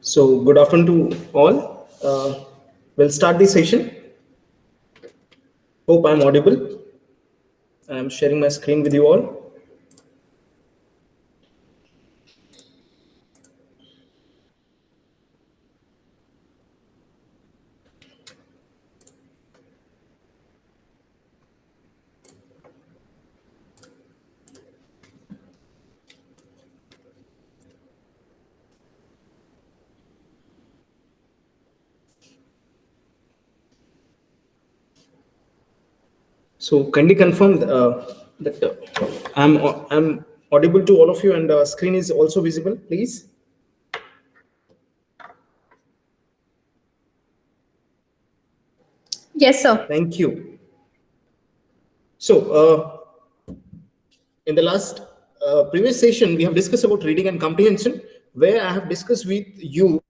So good afternoon to all. We'll start the session. Hope I'm audible. I'm sharing my screen with you all. So kindly confirm that I'm audible to all of you, and screen is also visible, please. Yes, sir. Thank you. So in the last previous session, we have discussed about reading and comprehension, where I have discussed with you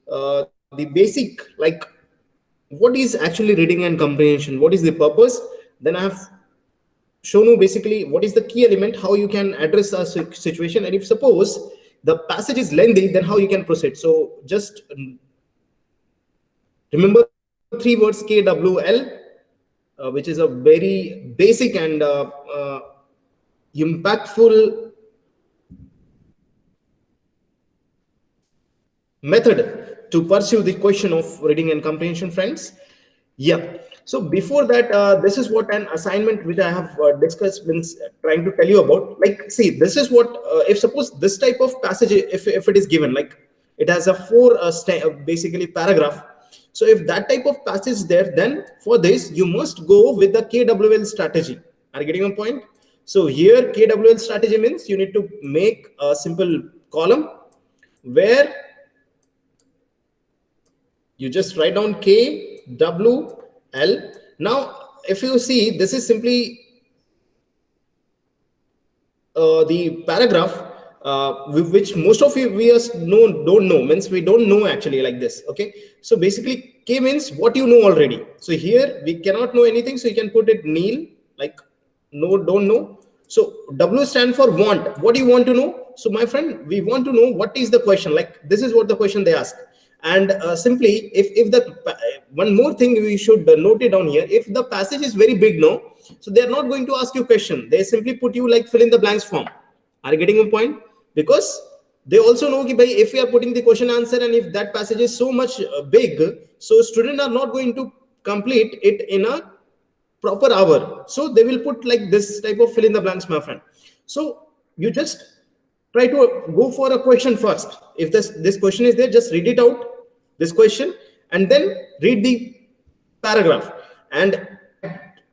the basic, like what is actually reading and comprehension, what is the purpose. Then I have shown you basically what is the key element, how you can address a situation, and if suppose the passage is lengthy, then how you can proceed. So just remember three words: KWL, which is a very basic and impactful method to pursue the question of reading and comprehension, friends. Yeah. So before that, this is what an assignment which I have discussed means, trying to tell you about. Like, see, this is what if suppose this type of passage, if it is given, like it has a basically paragraph. So if that type of passage is there, then for this you must go with the KWL strategy. Are you getting a point? So here KWL strategy means you need to make a simple column where you just write down K, W, L. Now, if you see, this is simply the paragraph which most of you don't know, means we don't know actually like this. Okay, so basically K means what you know already. So here we cannot know anything, so you can put it nil, like no, don't know. So W stand for want. What do you want to know? So my friend, we want to know what is the question. Like this is what the question they ask. And simply, if the one more thing we should note it down here: if the passage is very big, no, so they are not going to ask you question. They simply put you like fill in the blanks form. Are you getting a point? Because they also know that if we are putting the question answer, and if that passage is so much big, so students are not going to complete it in a proper hour. So they will put like this type of fill in the blanks, my friend. So you just try to go for a question first. If this question is there, just read it out, this question, and then read the paragraph. And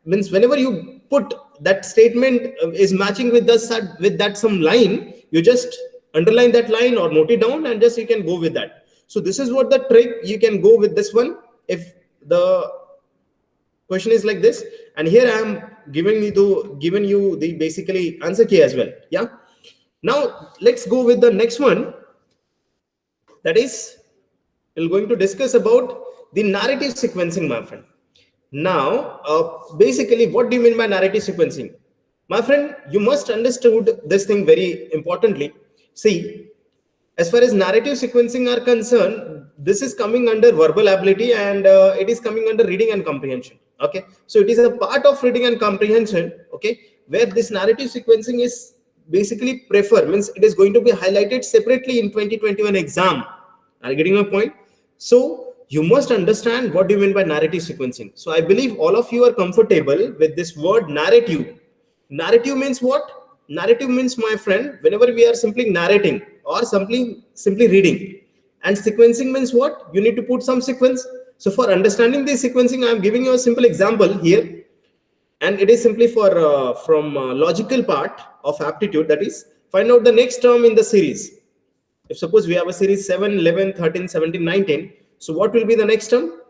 means whenever you put that statement is matching with that some line, you just underline that line or note it down, and just you can go with that. So this is what the trick. You can go with this one if the question is like this. And here I am giving you the basically answer key as well. Yeah. Now let's go with the next one. That is, we're going to discuss about the narrative sequencing, my friend. Now, basically, what do you mean by narrative sequencing? My friend, you must understood this thing very importantly. See, as far as narrative sequencing are concerned, this is coming under verbal ability, and it is coming under reading and comprehension. Okay, so it is a part of reading and comprehension. Okay, where this narrative sequencing is basically prefer, means it is going to be highlighted separately in 2021 exam. Are you getting my point? So you must understand what do you mean by narrative sequencing. So I believe all of you are comfortable with this word narrative. Narrative means what? Narrative means, my friend, whenever we are simply narrating or simply reading. And sequencing means what? You need to put some sequence. So for understanding this sequencing, I am giving you a simple example here. And it is simply for from logical part of aptitude, that is, find out the next term in the series. If suppose we have a series 7, 11, 13, 17, 19. So what will be the next term?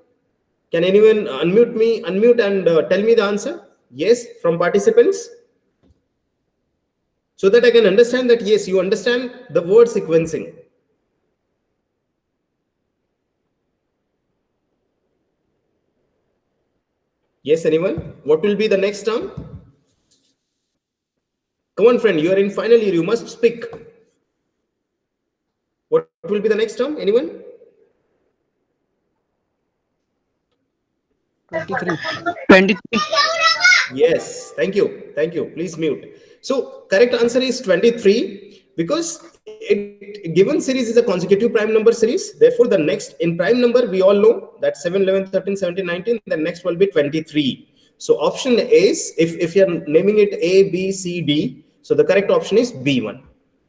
Can anyone unmute and tell me the answer? Yes, from participants. So that I can understand that, yes, you understand the word sequencing. Yes, anyone? What will be the next term? Come on, friend, you are in final year, you must speak. What will be the next term? will be the next term? Anyone? 23. 23. Yes, thank you. Thank you. Please mute. So correct answer is 23 because it given series is a consecutive prime number series. Therefore, the next in prime number, we all know that 7, 11, 13, 17, 19, the next will be 23. So option is, if you're naming it A, B, C, D, so the correct option is B1.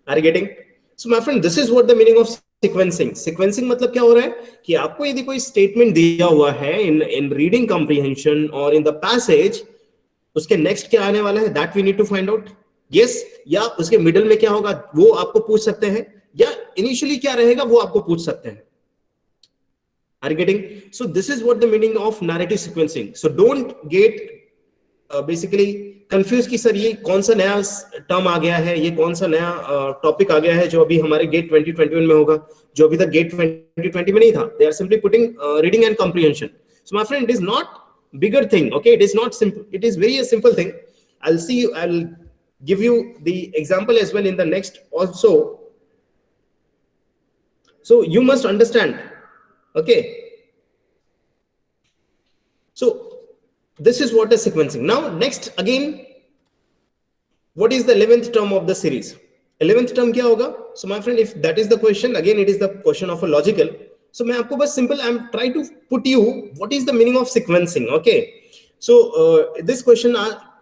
Are you getting? So my friend, this is what the meaning of sequencing. Sequencing मतलब क्या हो रहा है कि आपको यदि कोई statement दिया हुआ है in reading comprehension or in the passage, उसके नेक्स्ट क्या आने वाला है, that we need to find out. Yes, या उसके मिडिल में क्या होगा वो आपको पूछ सकते हैं, या इनिशियली क्या रहेगा वो आपको पूछ सकते हैं. Are you getting? So this is what the meaning of narrative sequencing. So don't get basically confused कि सर ये कौन सा नया टर्म आ गया है, ये कौन सा नया टॉपिक आ गया है जो अभी हमारे गेट 2021 में होगा, जो अभी तक गेट 2020 में नहीं था. They are simply putting reading and comprehension. So my friend, it is not bigger thing. Okay, it is not simple. It is very a simple thing. I'll give you the example as well in the next also. So you must understand. Okay, so this is what is sequencing. Now next again, what is the 11th term of the series? 11th term क्या होगा? So my friend, if that is the question, again it is the question of a logical. So मैं आपको बस simple, I'm trying to put you what is the meaning of sequencing. Okay, so this question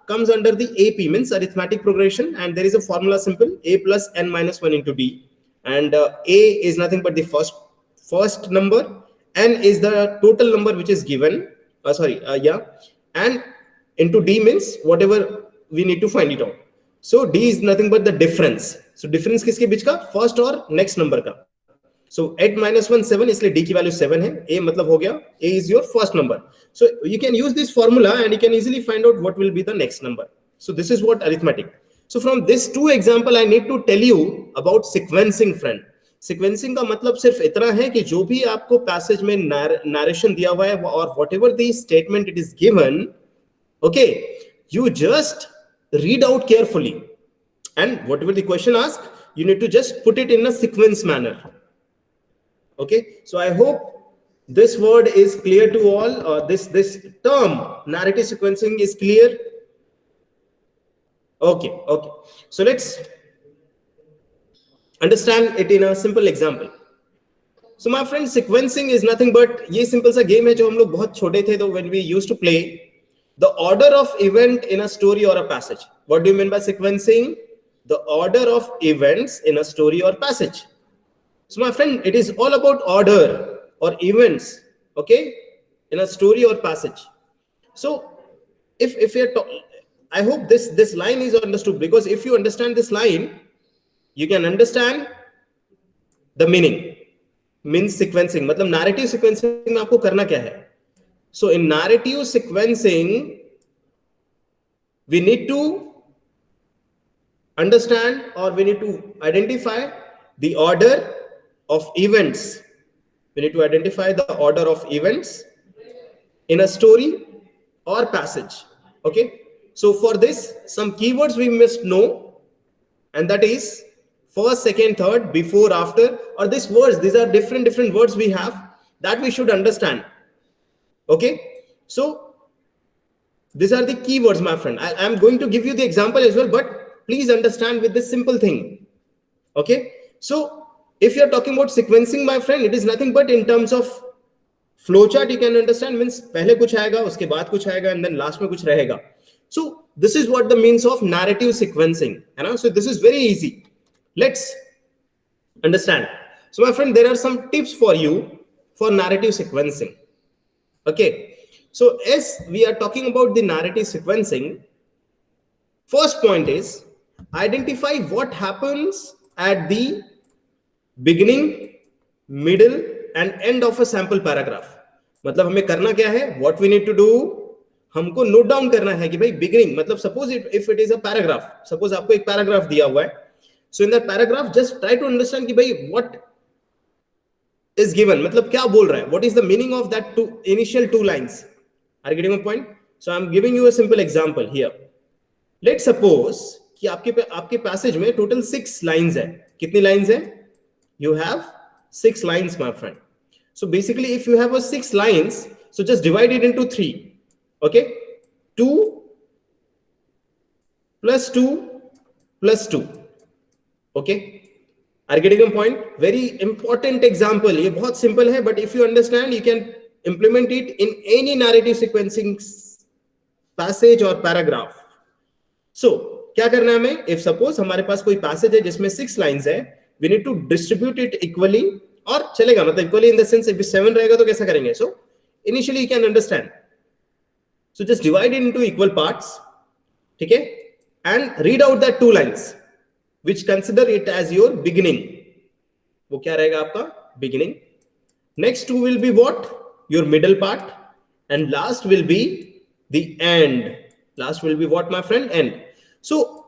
comes under the AP, means arithmetic progression, and there is a formula simple: a plus n minus 1 into d, and a is nothing but the first number, n is the total number which is given, and into d means whatever we need to find it out. So d is nothing but the difference. So difference किसके बीच का? First और next number का. So 8 minus 1 7, इसलिए d की value 7 है. a मतलब हो गया, a is your first number. So you can use this formula and you can easily find out what will be the next number. So this is what arithmetic. So from this two example I need to tell you about sequencing, friend. Sequencing का मतलब सिर्फ इतना है कि जो भी आपको passage में narration दिया हुआ है और whatever the statement it is given, okay, you just read out carefully, and whatever the question asks, you need to just put it in a sequence manner. Okay, so I hope this word is clear to all. This term narrative sequencing is clear. Okay, so let's understand it in a simple example. So my friend, sequencing is nothing but ये simple सा game है जो हम लोग बहुत छोटे थे तो when we used to play, the order of event in a story or a passage. What do you mean by sequencing? The order of events in a story or passage. So my friend, it is all about order or events, okay, in a story or passage. So if you're I hope this line is understood, because if you understand this line, you can understand the meaning. Means sequencing, मतलब narrative sequencing में आपको करना क्या है? So in narrative sequencing, we need to understand or we need to identify the order of events. We need to identify the order of events in a story or passage. Okay, so for this, some keywords we must know, and that is first, second, third, before, after, or these words. These are different words we have that we should understand. Okay, so these are the keywords, my friend. I am going to give you the example as well, but please understand with this simple thing. Okay, so if you are talking about sequencing, my friend, it is nothing but in terms of flowchart. You can understand, means पहले कुछ आएगा, उसके बाद कुछ आएगा, and then last में कुछ रहेगा. So this is what the means of narrative sequencing. So this is very easy. Let's understand. So my friend, there are some tips for you for narrative sequencing. Okay, so as we are talking about the narrative sequencing, first point is identify what happens at the beginning, middle and end of a sample paragraph. मतलब हमें करना क्या है? What we need to do? हमको note down करना है कि भाई beginning, मतलब suppose if it is a paragraph, suppose आपको एक paragraph दिया हुआ है, so in that paragraph just try to understand कि भाई what is given, मतलब क्या बोल रहा है, what is the meaning of that initial two lines. Are you getting my point? So I'm giving you a simple example here. Let's suppose कि आपके passage में टोटल 6 लाइंस है. कितनी लाइंस है? You have 6 lines, my friend. So basically, if you have a 6 lines, so just divide it into 3. Okay, 2 plus 2 plus 2. Okay, are you getting a point? Very important example. ये बहुत simple है, but if you understand, you can implement it in any narrative sequencing passage or paragraph. So क्या करना है हमें? If suppose हमारे पास कोई passage है जिसमें 6 lines है, we need to distribute it equally. और चलेगा मतलब equally in the sense if 7 रहेगा तो कैसा करेंगे? So initially you can understand. So just divide it into equal parts. ठीक है? And read out that 2 lines, which consider it as your beginning. वो क्या रहेगा आपका? Beginning. Next 2 will be what? Your middle part. And last will be the end. Last will be what, my friend? End. So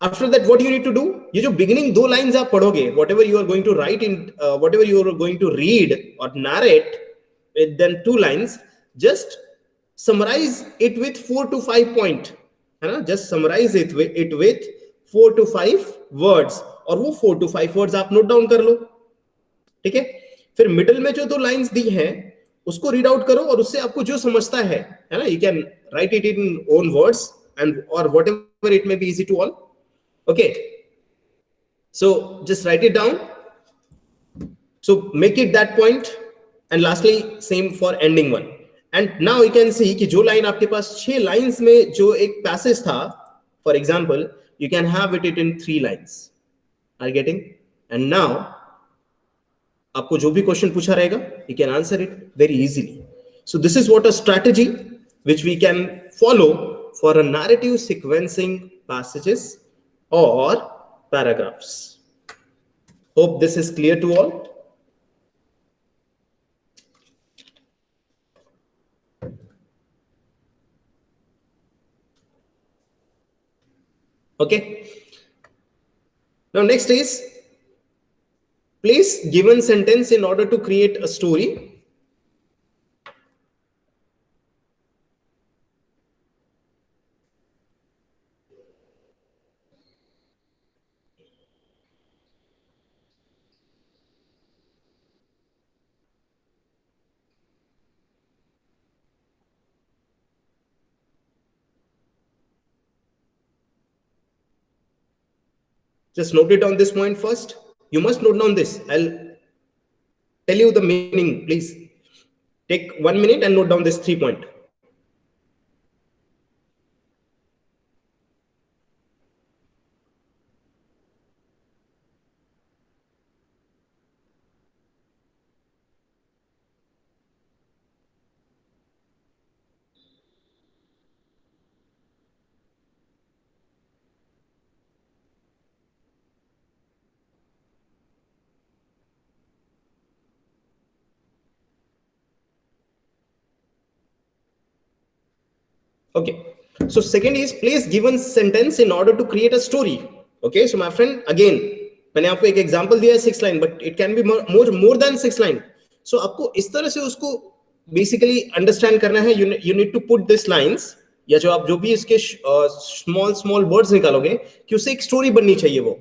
after that, what you need to do? ये जो beginning 2 lines आप पढ़ोगे, whatever you are going to write in, whatever you are going to read or narrate with then 2 lines, just summarize it with 4 to 5 point. है ना? Just summarize it with 4 to 5 words. और वो 4 to 5 words आप note down कर लो. ठीक है? फिर middle में जो 2 lines दी हैं उसको read out करो और उससे आपको जो समझता है ना, you can write it in own words and or whatever it may be easy to all. Okay, so just write it down. So make it that point, and lastly same for ending one. And now you can see कि जो line आपके पास 6 lines में जो एक passage था, for example, you can have it in 3 lines. Are you getting? And now आपको जो भी क्वेश्चन पूछा रहेगा, you can answer it very easily. So this is what a strategy which we can follow for a narrative sequencing passages or paragraphs. Hope this is clear to all. Okay. Now next is place given sentence in order to create a story. Just note it on this point first. You must note down this. I'll tell you the meaning. Please take 1 minute and note down this 3 point. Okay, so second is place given sentence in order to create a story. Okay, so my friend, again मैंने आपको एक example दिया है 6 line, but it can be more than 6 line. So आपको इस तरह से उसको बेसिकली अंडरस्टैंड करना है. You need to put this lines, या जो आप जो भी इसके स्मॉल वर्ड्स निकालोगे कि उससे एक स्टोरी बननी चाहिए वो.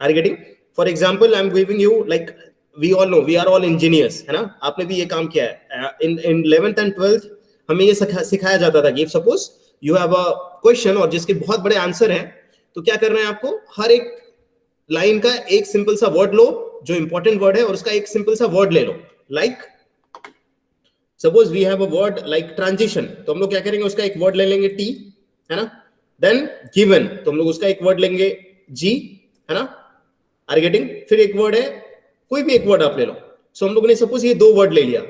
Are getting? For example I am giving you, like we all know we are all engineers, है ना? आपने भी ये काम किया है. इन 11th एंड 12th हमें ये सिखाया जाता था कि if suppose you have a question और जिसके बहुत बड़े आंसर हैं, तो क्या करना है आपको? हर एक लाइन का एक सिंपल सा वर्ड लो जो इंपॉर्टेंट वर्ड है और उसका एक सिंपल सा वर्ड ले लो. Like suppose we have a word like transition, तो हम लोग क्या करेंगे? उसका एक वर्ड ले लेंगे टी, है ना? देन गिवन, तो हम लोग उसका एक वर्ड लेंगे जी, है ना? Are getting? फिर एक वर्ड है, कोई भी एक वर्ड आप ले लो. सो हम लोगों ने सपोज ये 2 वर्ड ले लिया.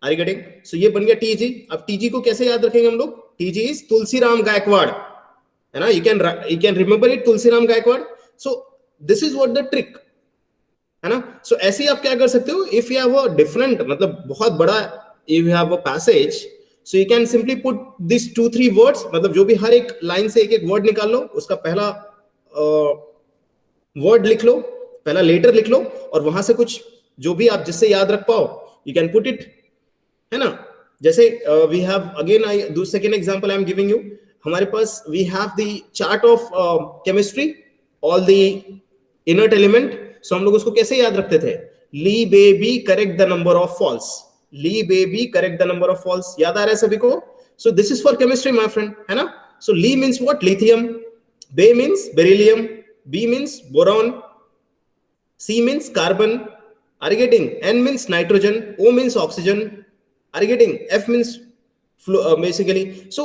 Are you getting? सो ये बन गया टीजी. अब टीजी को कैसे याद रखेंगे हम लोग? टीजी इज तुलसीराम गायकवाड़, है ना? You can remember it, Tulsiram Gaikwad. So this is what the trick, है ना? सो ऐसे ही आप क्या कर सकते हो? If you have a different, मतलब बहुत बड़ा, if you have a passage, so you can simply put this 2-3 words, मतलब जो भी हर एक लाइन से एक एक वर्ड निकाल लो, उसका पहला वर्ड लिख लो, पहला लेटर लिख लो, और वहां से कुछ जो भी आप जिससे याद रख पाओ यू कैन पुट इट, है ना? जैसे we have again, I do second example I am giving you. हमारे पास we have the chart of chemistry, all the inert element. So हम लोग उसको कैसे याद रखते थे? Lee baby correct the number of falls, Lee baby correct the number of falls, याद आ रहा है सभी को? So this is for chemistry my friend, है ना? So Lee means what? Lithium, bay means beryllium, B means boron, C means carbon. Are you getting? N means nitrogen. O means oxygen. Are you getting? F means basically. So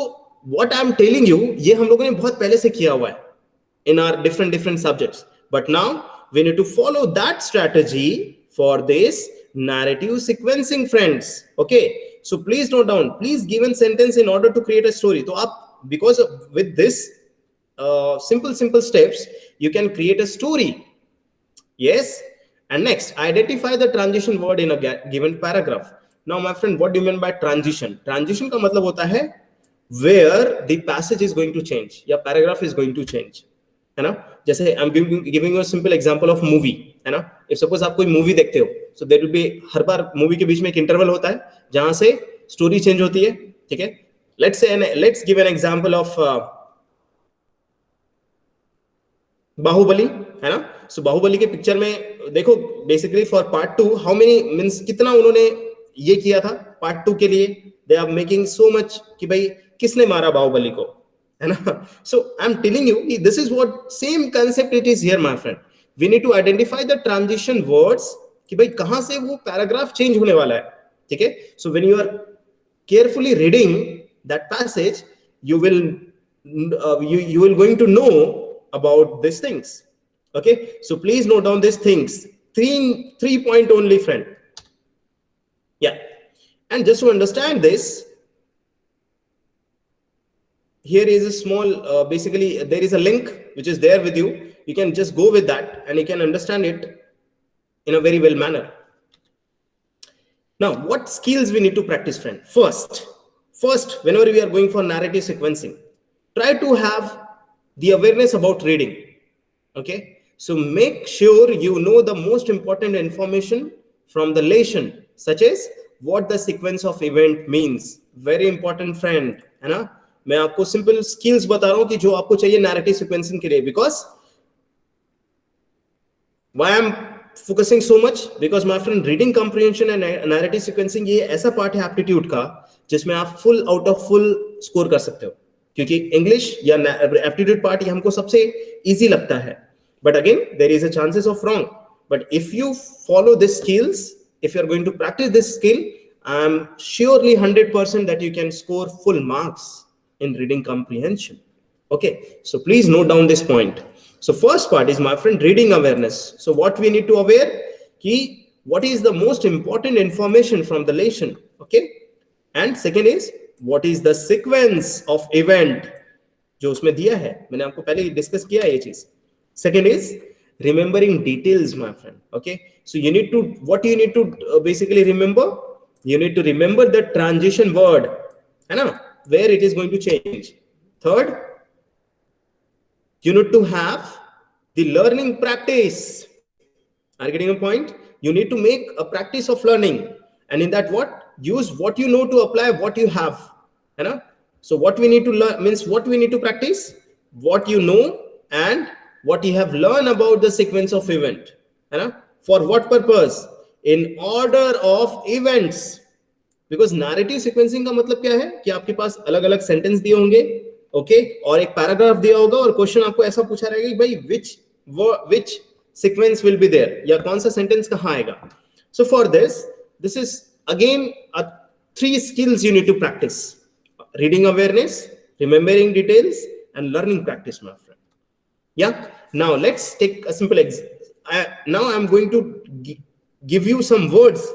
what I'm telling you, ये हम लोगों ने बहुत पहले से किया हुआ है in our different subjects. But now we need to follow that strategy for this narrative sequencing, friends. Okay. So please note down. Please given sentence in order to create a story. तो आप because with this simple steps you can create a story. Yes. And next, identify the transition word in a given paragraph. Now my friend, what do you mean by transition? Transition का मतलब होता है where the passage is going to change या paragraph is going to change, है ना? जैसे I'm giving you a simple example of movie, है ना? If suppose आप कोई movie देखते हो, so there will be her bar movie के बीच में एक interval होता है जहां से story change होती है, ठीक है? Let's give an example of Baahubali, है ना? सो बाहुबली के पिक्चर में देखो, basically for part 2 how many means कितना उन्होंने ये किया था पार्ट 2 के लिए, they are making so much कि भाई किसने मारा बाहुबली को, है ना? So I am telling you this is what same concept it is here my friend. We need to identify the transition words कि भाई कहां से वो पैराग्राफ चेंज होने वाला है, ठीक है? So when you are carefully reading that passage you will going to know about these things. Okay, so please note down these things. Three point only, friend. Yeah, and just to understand this, here is a small basically there is a link which is there with you. You can just go with that and you can understand it in a very well manner. Now what skills we need to practice, friend? First whenever we are going for narrative sequencing, try to have the awareness about reading. Okay, so make sure you know the most important information from the lesson, such as what the sequence of event means. Very important, friend, है ना? मैं आपको simple skills बता रहा हूं कि जो आपको चाहिए narrative sequencing के लिए. Because why I'm focusing so much? Because my friend, reading comprehension and narrative sequencing ये ऐसा part है aptitude का जिसमें आप full out of full score कर सकते हो, क्योंकि इंग्लिश या एप्टीट्यूड पार्ट ये हमको सबसे इजी लगता है. But again there is a chances of wrong. But if you follow this skills, if you are going to practice this skill, I am surely 100% that you can score full marks in reading comprehension. Okay, so please note down this point. So first part is my friend reading awareness. So what we need to aware कि what is the most important information from the lesson. Okay, and second is what is the sequence of event जो उसमें दिया है, मैंने आपको पहले ही discuss किया है ये चीज. Second is remembering details, my friend. Okay, so you need to what you need to basically remember, you need to remember the transition word, है ना, where it is going to change. Third, you need to have the learning practice. Are you getting a point? You need to make a practice of learning, and in that what use what you know to apply what you have, है ना? So what we need to learn means what we need to practice, what you know and what you have learned about the sequence of event, है ना? For what purpose? In order of events. Because narrative sequencing का मतलब क्या है कि आपके पास अलग अलग सेंटेंस दिए होंगे, ओके, और एक पैराग्राफ दिया होगा और क्वेश्चन आपको ऐसा पूछा रहेगा कि भाई which sequence will be there, या कौन सा सेंटेंस कहाँ आएगा. So for this is again three skills you need to practice: reading awareness, remembering details, and learning practice, my friend. Yeah, now let's take a simple now I'm going to give you some words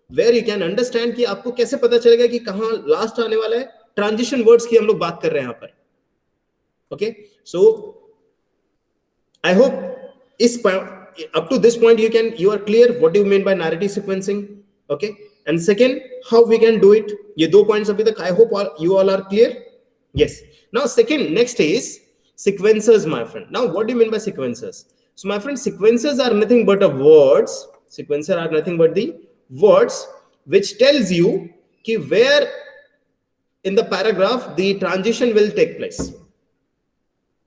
where you can understand कि आपको कैसे पता चलेगा कि कहाँ last आने वाला है. ट्रांजिशन वर्ड्स की हम लोग बात कर रहे हैं यहाँ पर. ओके, सो आई होप इस up to this point you are clear what do you mean by narrative sequencing. Okay, and second, how we can do it. ये दो points अभी तक I hope you all are clear. Yes. Now second, next is sequencers, my friend. Now what do you mean by sequencers? So my friend, sequencers are nothing but words. Sequencers are nothing but the words which tells you कि where in the paragraph the transition will take place.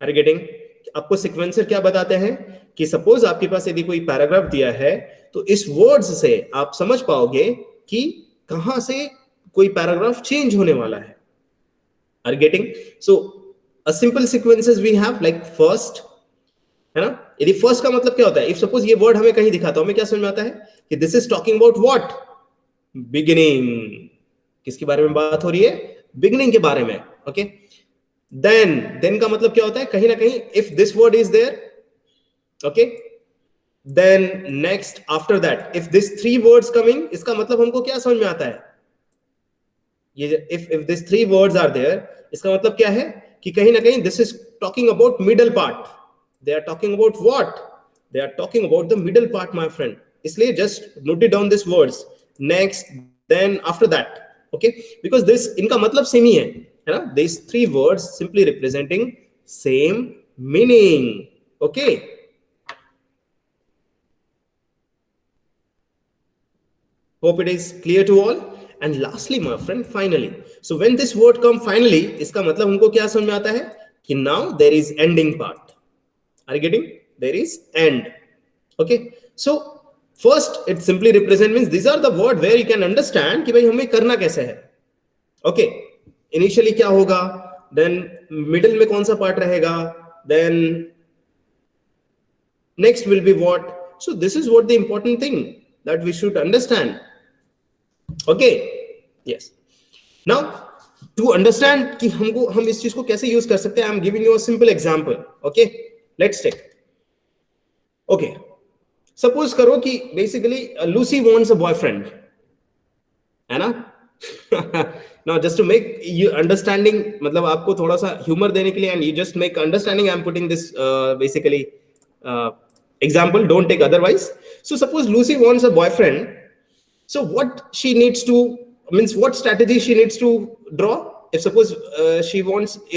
Are you getting? आपको sequencer क्या बताते हैं कि suppose आपके पास यदि कोई paragraph दिया है तो इस वर्ड्स से आप समझ पाओगे कि कहां से कोई पैराग्राफ चेंज होने वाला है. Are getting? So a simple sequences we have like first, है ना. यदि फर्स्ट का मतलब क्या होता है, इफ सपोज ये वर्ड हमें कहीं दिखाता हूं, हमें क्या समझ में आता है कि this is talking about what, beginning. किसके बारे में बात हो रही है? बिगिनिंग के बारे में. ओके. देन का मतलब क्या होता है, कहीं ना कहीं if this word is there, okay, then next after that if this three words coming, इसका मतलब हमको क्या समझ में आता है, ये if this three words are there, इसका मतलब क्या है कि कहीं ना कहीं this is talking about middle part. They are talking about what? They are talking about the middle part my friend. इसलिए just note it down this words, next, then, after that. Okay, because this इनका मतलब same ही है ना. This three words simply representing same meaning. Okay. Hope it is clear to all. And lastly, my friend, finally. So when this word come finally, इसका मतलब हमको क्या समझ में आता है कि now there is ending part. Are you getting? There is end. Okay. So first, it simply represent means these are the word where you can understand कि भाई हमें करना कैसे है. Okay. Initially क्या होगा? Then middle में कौन सा part रहेगा? Then next will be what? So this is what the important thing that we should understand. Okay. Yes. Now to understand कि हमको हम इस चीज को कैसे यूज कर सकते हैं, I am giving you a simple example. Okay, let's take. Okay, suppose करो कि basically Lucy wants a boyfriend, है ना. Now just to make you understanding, मतलब आपको थोड़ा सा ह्यूमर देने के लिए, and you just make understanding, I am putting this basically example, don't take otherwise. So suppose Lucy wants a boyfriend. So what she needs to, means what strategy she needs to draw? If suppose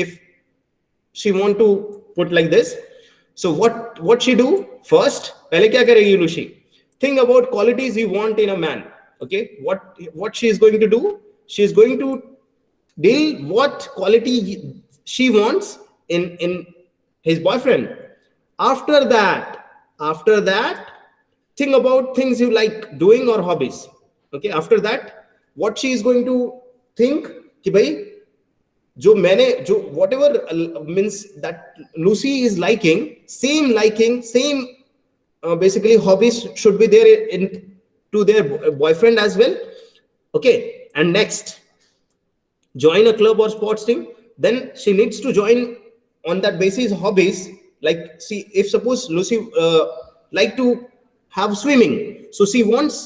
if she want to put like this, so what she do first? पहले क्या करेगी Lucy? Think about qualities you want in a man. Okay, what she is going to do? She is going to deal what quality she wants in his boyfriend. After that, think about things you like doing or hobbies. Okay, after that, what she is going to think कि भाई जो मैंने जो whatever means that Lucy is liking, same basically hobbies should be there in to their boyfriend as well. Okay, and next, join a club or sports team. Then she needs to join on that basis hobbies. Like, see, if suppose Lucy like to have swimming, so she wants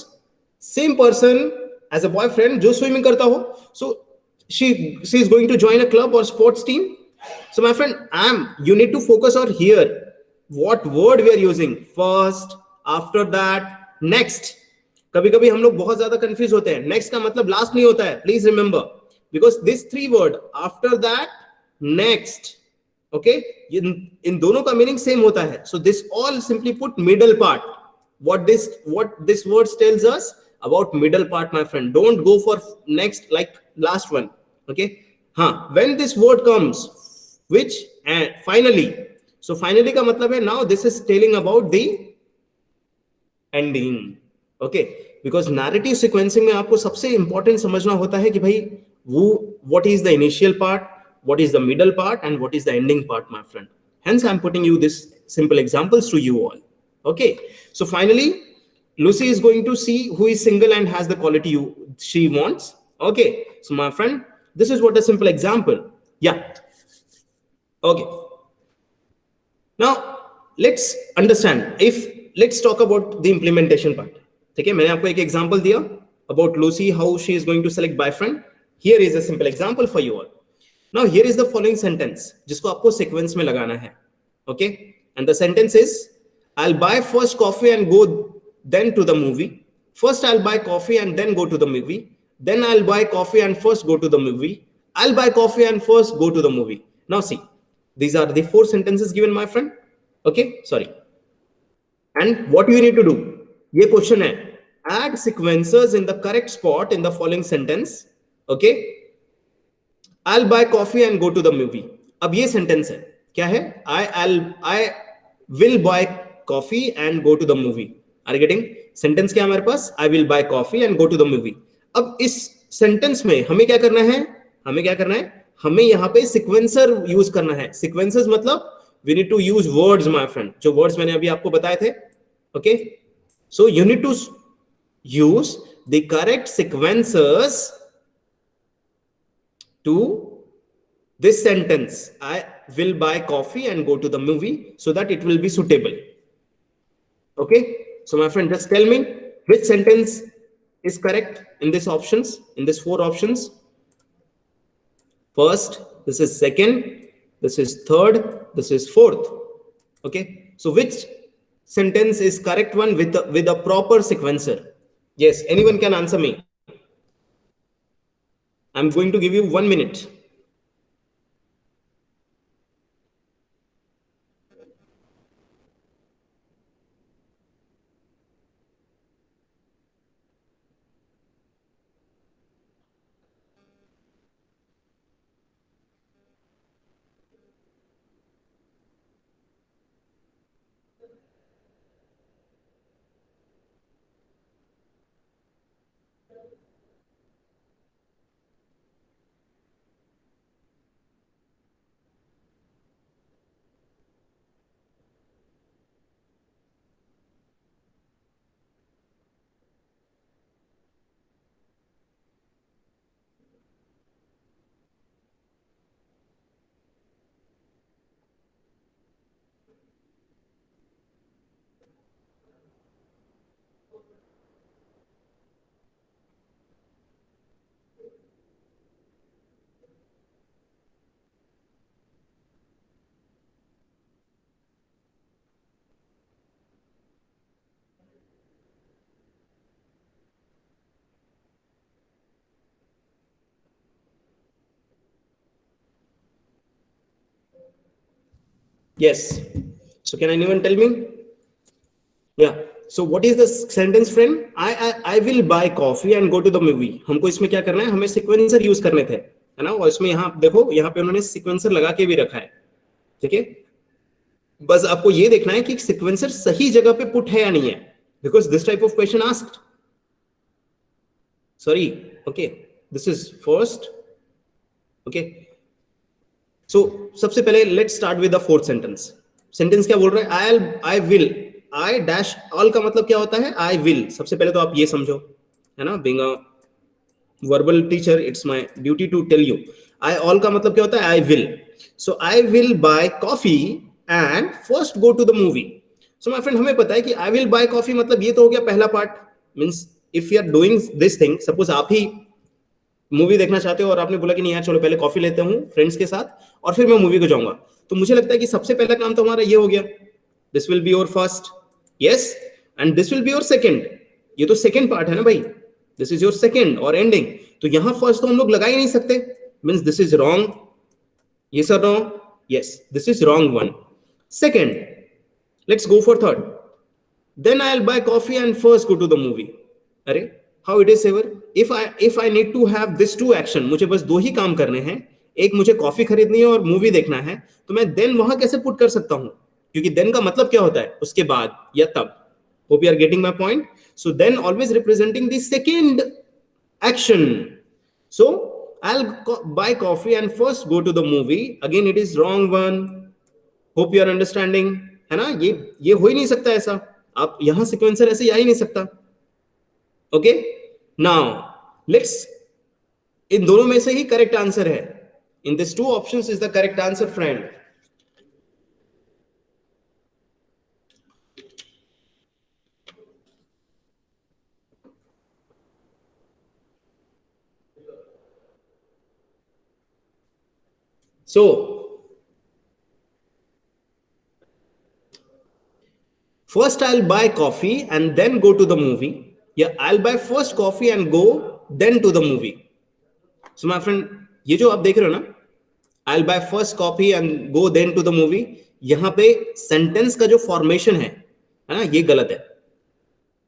same person as a boyfriend जो swimming करता हो. So she is going to join a club or sports team. So my friend, you need to focus on here what word we are using first, after that, next. कभी कभी हम लोग बहुत ज्यादा confuse होते हैं. नेक्स्ट का मतलब लास्ट नहीं होता है, please remember, because this three word after that, next, okay, इन दोनों का मीनिंग सेम होता है. So this all simply put middle part. what this word tells us about middle part, my friend. Don't go for next like last one. Okay, when this word comes, which, and finally, so finally का मतलब है now this is telling about the ending. Okay, because narrative sequencing में आपको सबसे important समझना होता है कि भाई वो what is the initial part, what is the middle part, and what is the ending part, my friend. Hence I'm putting you this simple examples to you all. Okay, so finally Lucy is going to see who is single and has the quality she wants. Okay, so my friend, this is what a simple example. Yeah. Okay, now let's understand, let's talk about the implementation part. ठीक है, मैंने आपको एक example दिया about Lucy, how she is going to select boyfriend. Here is a simple example for you all. Now here is the following sentence जिसको आपको sequence में लगाना है. Okay, and the sentence is, I'll buy first coffee and go then to the movie. First I'll buy coffee and then go to the movie. Then I'll buy coffee and first go to the movie. I'll buy coffee and first go to the movie. Now see, these are the 4 sentences given, my friend. Okay, sorry. And what you need to do? ये question है, add sequences in the correct spot in the following sentence. Okay, I'll buy coffee and go to the movie. अब ये sentence है, क्या है? I will buy coffee and go to the movie. Are getting? Sentence क्या हमारे पास? I will buy coffee and go to the movie. अब इस सेंटेंस में हमें क्या करना है? हमें क्या करना है? हमें यहाँ पे सिक्वेंसर यूज करना है। सिक्वेंसर्स मतलब we need to use words my friend, जो वर्ड्स मैंने अभी आपको बताए थे। Okay, so you need to use the correct sequencers to this sentence, I will buy coffee and go to the movie, so that it will be suitable. Okay, so my friend, just tell me which sentence is correct in this options, in this 4 options. First, this is second, this is third, this is fourth. Okay, so which sentence is correct one with a proper sequencer? Yes, anyone can answer me. I'm going to give you 1 minute. Yes. So can anyone tell me? Yeah. So what is the sentence, friend? I will buy coffee and go to the movie. हमको इसमें क्या करना है? हमें sequencer use करने थे, है ना? और इसमें यहाँ देखो, यहाँ पे उन्होंने सिक्वेंसर लगा के भी रखा है। ठीक है, बस आपको ये देखना है कि सिक्वेंसर सही जगह पे पुट है या नहीं है, because this type of question asked. Sorry, okay, this is first. Okay, so सबसे पहले let's start with the fourth sentence. Sentence क्या बोल रहा है? I will, I dash all का मतलब क्या होता है? I will. सबसे पहले तो आप ये समझो, है ना, being a verbal teacher it's my duty to tell you. I all का मतलब क्या होता है? I will. So I will buy coffee and first go to the movie. So my friend, हमें पता है कि आई विल बाय कॉफी मतलब ये तो हो गया पहला part. Means if you are doing this thing, suppose आप ही मूवी देखना चाहते हो और आपने बोला कि नहीं यार चलो पहले कॉफी लेते हूं फ्रेंड्स के साथ और फिर मैं मूवी को जाऊंगा, तो मुझे लगता है कि सबसे पहला काम तो हमारा ये हो गया, this will be your first, yes, and this will be your second. ये तो सेकंड पार्ट है ना भाई, दिस इज योर सेकंड और एंडिंग। तो यहां फर्स्ट तो हम लोग लगा ही नहीं सकते, means this is wrong. Yes और no? Yes, this is wrong one. Second, let's go for third. Then I will buy coffee and first go to the movie. अरे how it is ever, if I need to have this two action, मुझे बस दो ही काम करने हैं, एक मुझे coffee खरीदनी है और मूवी देखना है, तो मैं देन वहां कैसे पुट कर सकता हूं? क्योंकि देन का मतलब क्या होता है? उसके बाद या तब। Hope you are getting my point. So then always representing the second action. So I'll buy coffee and first go to the movie, again it is wrong one. Hope you are understanding, है ना? ये हो ही नहीं सकता ऐसा, आप यहां sequencer ऐसे आ ही नहीं सकता। ओके, नाउ लेट्स, इन दोनों में से ही करेक्ट आंसर है, in this two options is the correct answer friend. So first I'll buy coffee and then go to the movie. Yeah, I'll buy first coffee and go then to the movie. So my friend, ये जो आप देख रहे हो ना, I'll buy first coffee and go then to the movie, यहां पे sentence का जो फॉर्मेशन है ना, ये गलत है।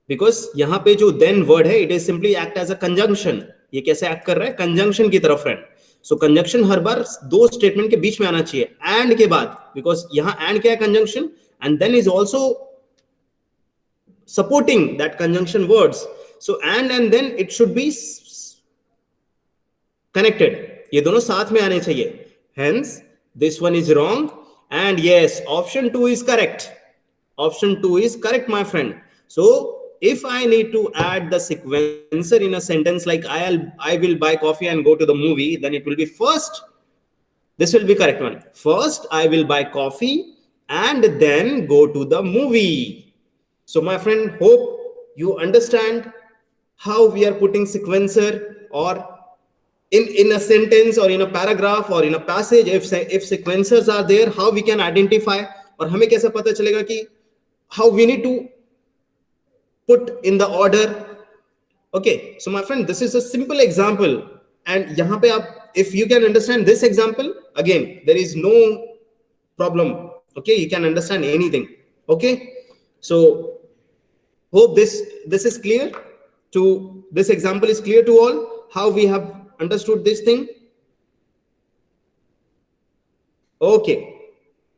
बिकॉज यहां पे जो देन वर्ड है, it is simply act as a conjunction. ये कैसे एक्ट कर रहा है? कंजंक्शन की तरफ फ्रेंड। सो कंजंक्शन हर बार दो स्टेटमेंट के बीच में आना चाहिए, एंड के बाद, बिकॉज यहां एंड क्या है? Conjunction. And then is also supporting that conjunction words. So and then it should be connected. ये दोनों साथ में आने चाहिए. Hence this one is wrong, and yes, option 2 is correct. Option 2 is correct, my friend. So if I need to add the sequencer in a sentence like I will buy coffee and go to the movie, then it will be first, this will be correct one. First I will buy coffee and then go to the movie. So my friend, hope you understand how we are putting sequencer, or in a sentence or in a paragraph or in a passage, if sequencers are there, how we can identify, और हमें कैसे पता चलेगा कि how we need to put in the order. Okay, so my friend, this is a simple example, and यहाँ पे आप, if you can understand this example, again there is no problem. Okay, you can understand anything. Okay, so hope this is clear to, this example is clear to all, how we have understood this thing. Okay,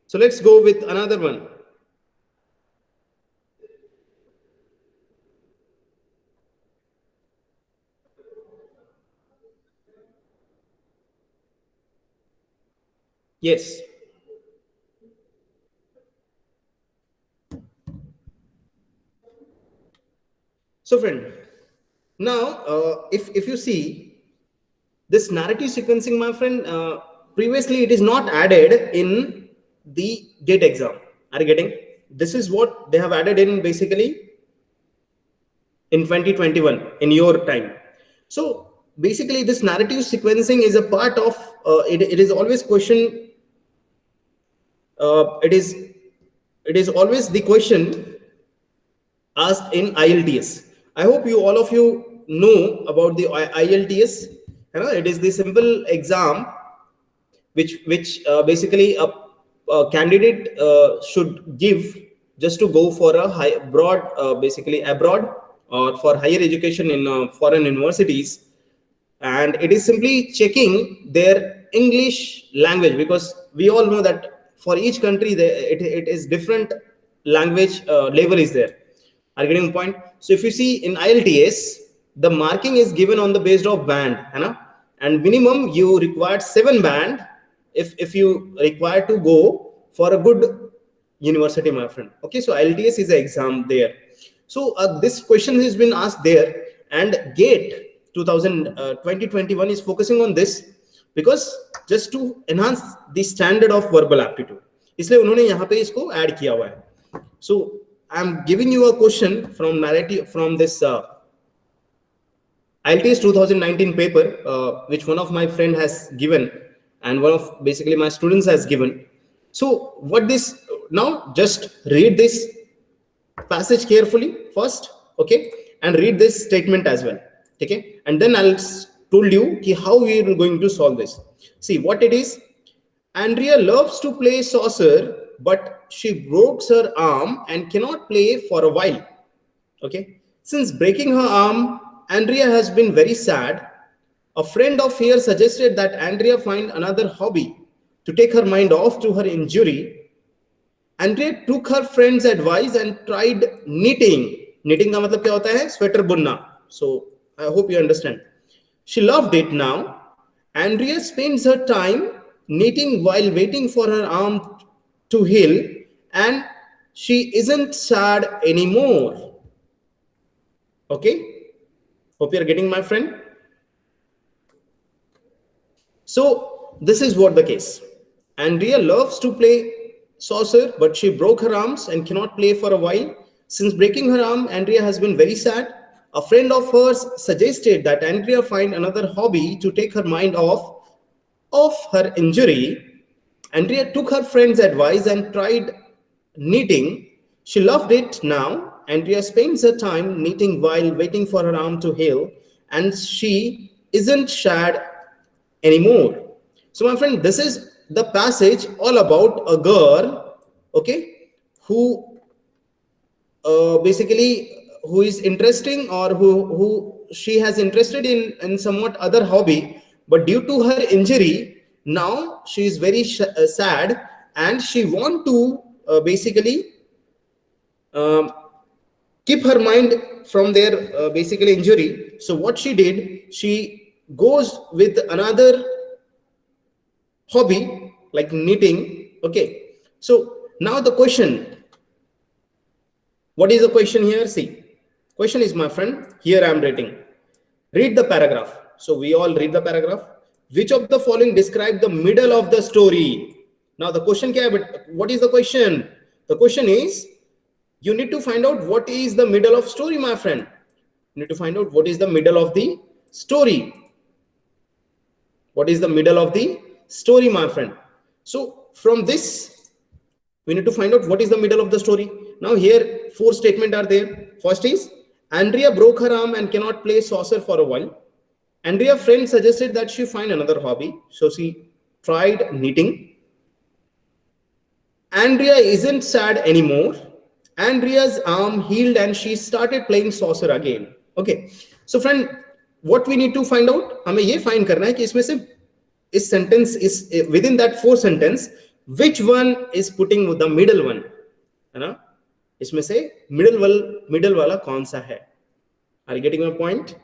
so let's go with another one. Yes. So friend, now if you see this narrative sequencing, my friend, previously it is not added in the GATE exam. Are you getting? This is what they have added in basically in 2021 in your time. So basically this narrative sequencing is a part of it is always question, it is always the question asked in IELTS. I hope you, all of you, know about the IELTS. You know, it is the simple exam which basically a candidate should give just to go for a high broad basically abroad or for higher education in foreign universities. And it is simply checking their English language, because we all know that for each country it is different language level is there. Are you getting the point? So if you see in IELTS, the marking is given on the based of band, you know, and minimum you required 7 band if you require to go for a good university, my friend. Okay, so IELTS is an exam there. So this question has been asked there, and GATE 2021 is focusing on this because just to enhance the standard of verbal aptitude, इसलिए उन्होंने यहाँ पे इसको add किया हुआ है. So I'm giving you a question from narrative from this IELTS 2019 paper, which one of my friend has given and one of basically my students has given. So what this, now just read this passage carefully first, okay, and read this statement as well, okay, and then I'll told you how we are going to solve this. See what it is. Andrea loves to play saucer, but she broke her arm and cannot play for a while. Okay, since breaking her arm, Andrea has been very sad. A friend of hers suggested that Andrea find another hobby to take her mind off to her injury. Andrea took her friend's advice and tried knitting. Knitting का मतलब क्या होता है? Sweater बुनना. So I hope you understand. She loved it now. Andrea spends her time knitting while waiting for her arm to heal, and she isn't sad anymore. Okay? Hope you're getting, my friend. So this is what the case. Andrea loves to play saucer, but she broke her arms and cannot play for a while. Since breaking her arm, Andrea has been very sad. A friend of hers suggested that Andrea find another hobby to take her mind off of her injury. Andrea took her friend's advice and tried knitting. She loved it now. Andrea spends her time knitting while waiting for her arm to heal, and she isn't sad anymore. So my friend, this is the passage all about a girl, okay, who basically who is interesting, or who she has interested in somewhat other hobby, but due to her injury now she is very sad, and she want to basically um, keep her mind from their basically injury. So what she did, she goes with another hobby like knitting. Okay, so now the question, what is the question here? See, question is, my friend, here I am writing, read the paragraph. So we all read the paragraph. Which of the following describe the middle of the story? Now the question kya hai, but what is the question? The question is, you need to find out what is the middle of story, my friend. You need to find out what is the middle of the story. What is the middle of the story, my friend? So from this, we need to find out what is the middle of the story. Now here, four statements are there. First is, Andrea broke her arm and cannot play saucer for a while. Andrea's friend suggested that she find another hobby, so she tried knitting. Andrea isn't sad anymore. Andrea's arm healed and she started playing saucer again. Okay, so friend, what we need to find out, हमें ये find करना है कि इसमें से इस sentence is within that four sentence, which one is putting the middle one, है ना? इसमें से middle वाला कौन सा है? Are you getting my point?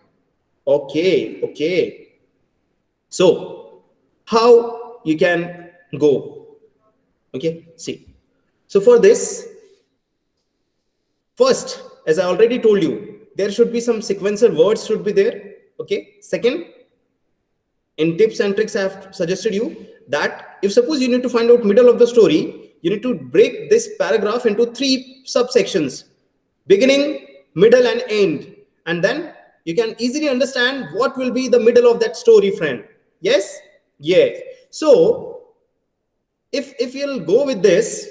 Okay, okay. So how you can go? Okay, see. So for this, first, as I already told you, there should be some sequential words should be there. Okay. Second, in tips and tricks, I have suggested you that if suppose you need to find out middle of the story, you need to break this paragraph into three subsections: beginning, middle, and end. And then you can easily understand what will be the middle of that story, friend. Yes? Yes. So if you'll go with this,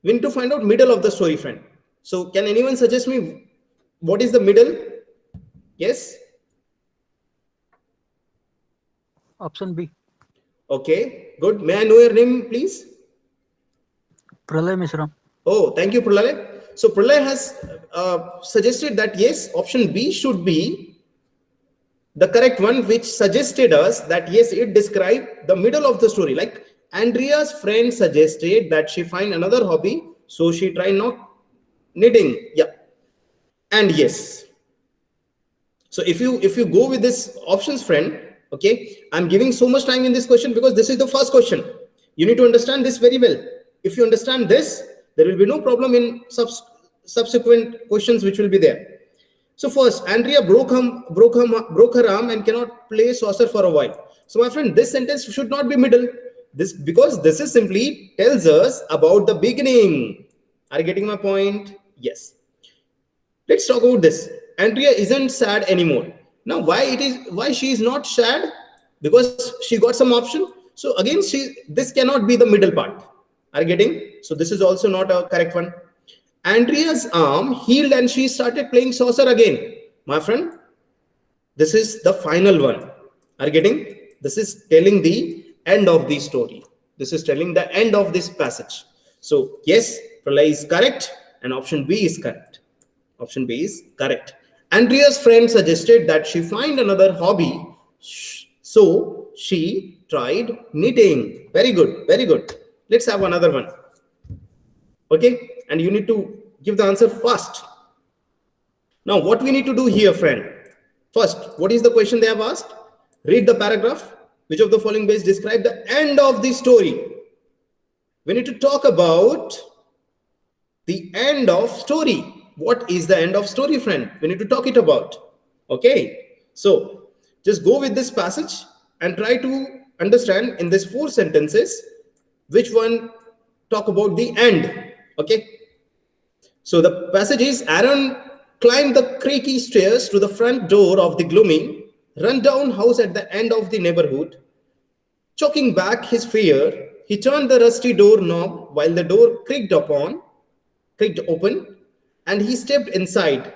we need to find out middle of the story, friend. So can anyone suggest me what is the middle? Yes? Option B. Okay, good. May I know your name, please? Pralay Mishra. Oh, thank you, Pralay. So Pralay has suggested that yes, option B should be the correct one, which suggested us that yes, it described the middle of the story. Like Andrea's friend suggested that she find another hobby, so she tried not knitting. Yeah, and yes. So if you go with this options, friend, okay, I'm giving so much time in this question because this is the first question. You need to understand this very well. If you understand this, there will be no problem in subsequent questions which will be there. So first, Andrea broke her arm and cannot play saucer for a while. So my friend, this sentence should not be middle. This because this is simply tells us about the beginning. Are you getting my point? Yes. Let's talk about this. Andrea isn't sad anymore. Now, why she is not sad? Because she got some option. So again, this cannot be the middle part. Are you getting? So this is also not a correct one. Andrea's arm healed and she started playing saucer again. My friend, this is the final one. Are you getting? This is telling the end of the story. This is telling the end of this passage. So yes, Pralay is correct and option B is correct. Option B is correct. Andrea's friend suggested that she find another hobby, so she tried knitting. Very good, very good. Let's have another one. Okay, and you need to give the answer fast. Now, what we need to do here, friend? First, what is the question they have asked? Read the paragraph. Which of the following ways describe the end of the story? We need to talk about the end of story. What is the end of story, friend? We need to talk it about. Okay, so just go with this passage and try to understand in these four sentences which one talk about the end. Okay, so the passage is: Aaron climbed the creaky stairs to the front door of the gloomy, run-down house at the end of the neighborhood. Choking back his fear, he turned the rusty door knob while the door creaked open, and he stepped inside.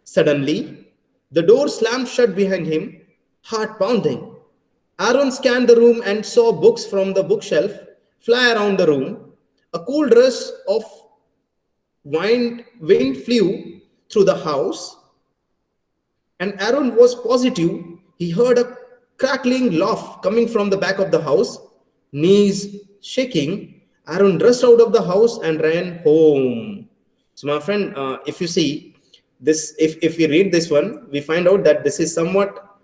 Suddenly, the door slammed shut behind him, heart pounding. Aaron scanned the room and saw books from the bookshelf fly around the room. A cool rush of wind flew through the house, and Aaron was positive he heard a crackling laugh coming from the back of the house. Knees shaking, Aaron rushed out of the house and ran home. So my friend, if you see, this, if we read this one, we find out that this is somewhat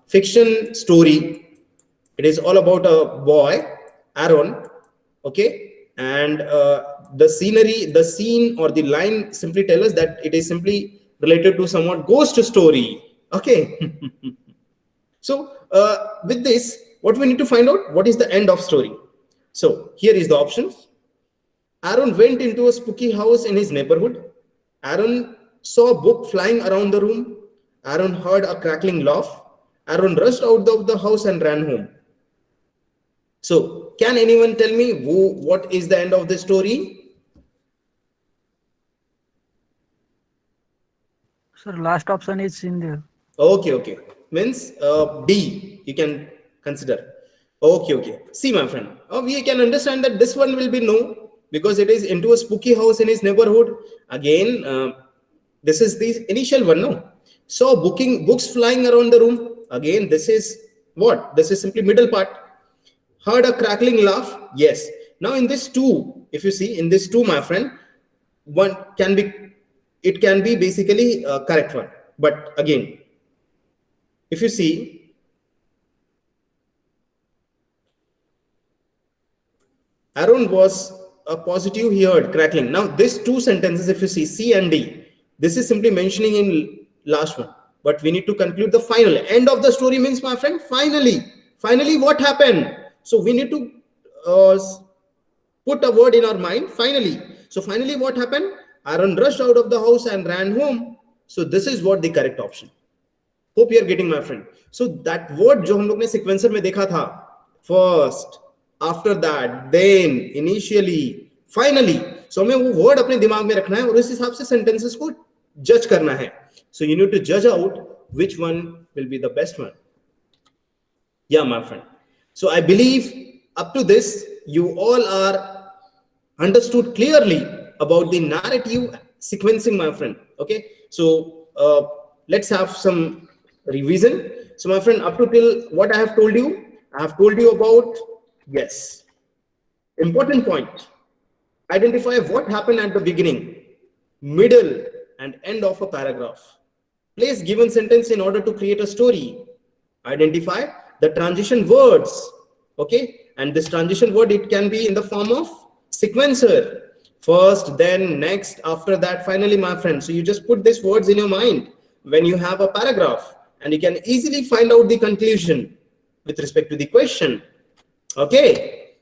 fiction story. It is all about a boy, Aaron, okay, and the scenery, the scene or the line simply tell us that it is simply related to somewhat ghost story, okay. So with this, what we need to find out, what is the end of story. So here is the options. Aaron went into a spooky house in his neighborhood. Aaron saw a book flying around the room. Aaron heard a crackling laugh. Aaron rushed out of the house and ran home. So can anyone tell me what is the end of the story? Sir, last option is in there. Okay. Means D, you can consider. Okay. See, my friend, we can understand that this one will be no, because it is into a spooky house in his neighborhood. Again, this is the initial one, no? So books flying around the room. Again, this is what? This is simply middle part. Heard a crackling laugh. Yes. Now in this two, if you see in this two, my friend, one can be, it can be basically a correct one. But again, if you see, Aaron was a positive, he heard crackling. Now these two sentences, if you see C and D, this is simply mentioning in last one. But we need to conclude the final. End of the story means, my friend, finally what happened? So we need to put a word in our mind, finally. So finally what happened? Aaron rushed out of the house and ran home. So this is what the correct option. Hope you are getting, my friend. So that word जो हम लोग ने sequencer में देखा था, first, after that, then, initially, finally. So हमें वो word अपने दिमाग में रखना है और इस हिसाब से sentences को judge करना है. So you need to judge out which one will be the best one. Yeah, my friend. So I believe up to this, you all are understood clearly about the narrative sequencing, my friend. Okay. So let's have some revision. So my friend, up to till what I have told you about, yes, important point. Identify what happened at the beginning, middle, and end of a paragraph. Place given sentence in order to create a story. Identify the transition words, okay, and this transition word, it can be in the form of sequencer, first, then, next, after that, finally, my friend. So you just put these words in your mind when you have a paragraph, and you can easily find out the conclusion with respect to the question. Okay,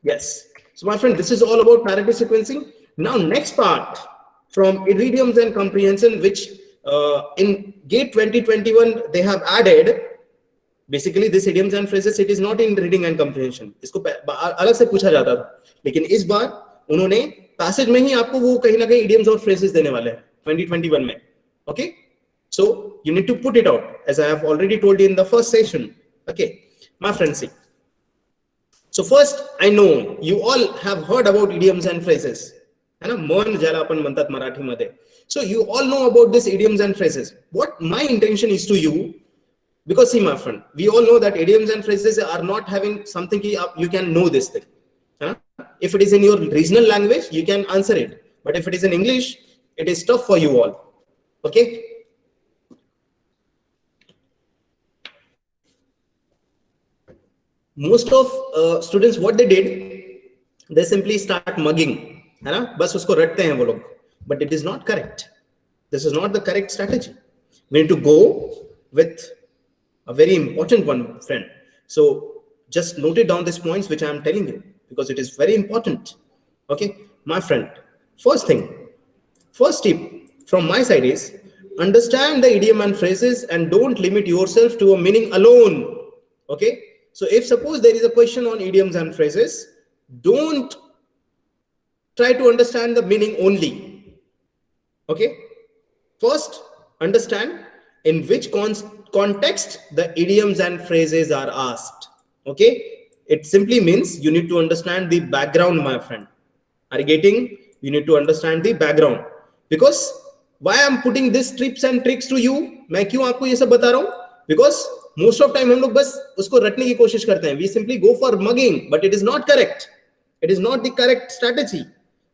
yes. So my friend, this is all about narrative sequencing. Now next part from idioms and comprehension, which in GATE 2021 they have added. Basically this idioms and phrases, it is not in reading and comprehension. इसको अलग से पूछा जाता था, लेकिन इस बार उन्होंने passage में ही आपको वो कहीं ना कहीं idioms और phrases देने वाले हैं 2021 में. Okay, so you need to put it out as I have already told you in the first session. Okay, my friends, see. So first, I know you all have heard about idioms and phrases. है ना, मन ज्याला आपण म्हणतात मराठी मध्ये. So you all know about this idioms and phrases. What my intention is to you, because see, my friend, we all know that idioms and phrases are not having something you can know this thing. If it is in your regional language, you can answer it. But if it is in English, it is tough for you all. Okay. Most of students, what they did, they simply start mugging, है ना, बस उसको रटते हैं वो लोग. But it is not correct. This is not the correct strategy. We need to go with a very important one, friend. So just note it down these points which I am telling you, because it is very important. Okay, my friend, first tip from my side is understand the idiom and phrases and don't limit yourself to a meaning alone. Okay, so if suppose there is a question on idioms and phrases, don't try to understand the meaning only. Okay, first understand in which context the idioms and phrases are asked. Okay, it simply means you need to understand the background, my friend. Are you getting? You need to understand the background. Because why I'm putting these tips and tricks to you, मैं क्यों आपको ये सब बता रहा हूँ? Because most of time हम लोग बस उसको रटने की कोशिश करते हैं. We simply go for mugging, but it is not correct. It is not the correct strategy.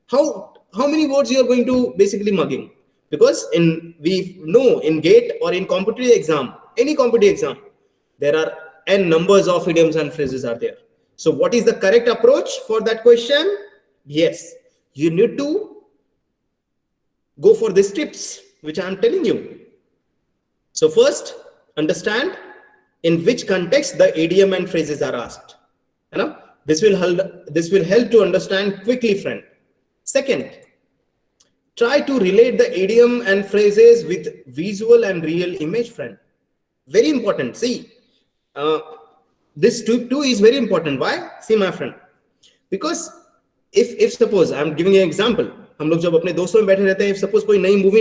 How many words you are going to basically mugging? Because we know in GATE or in competitive exam, any competitive exam, there are n numbers of idioms and phrases are there. So what is the correct approach for that question? Yes, you need to go for these tips which I am telling you. So first, understand in which context the idiom and phrases are asked. You know, this will help to understand quickly, friend. Second, try to relate the idiom and phrases with visual and real image, friend. Very important. See, uh, this too is very important. Why? See, my friend, because if suppose I'm giving you an example, हम लोग जब अपने दोस्तों में बैठे रहते हैं, if suppose कोई नई मूवी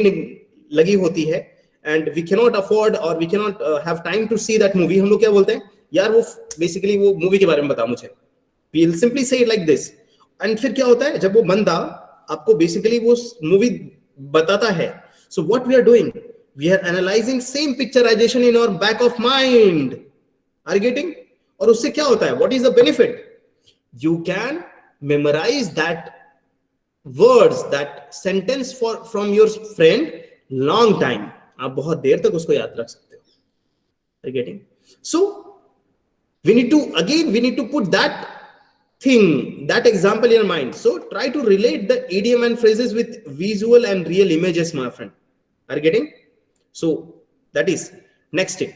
लगी होती है and we cannot afford or we cannot have time to see that movie, हम लोग क्या बोलते हैं, यार वो basically वो मूवी के बारे में बता मुझे. We'll simply say it like this. And फिर क्या होता है, जब वो बंदा आपको बेसिकली वो मूवी बताता है, so what we are doing, we are analyzing same picturization in our back of mind. Are you getting? और उससे क्या होता है, what is the benefit? You can memorize that words, that sentence from your friend long time. आप बहुत देर तक उसको याद रख सकते हो. Are you getting? So we need to put that thing, that example in your mind. So try to relate the idiom and phrases with visual and real images, my friend. Are you getting? So that is next thing.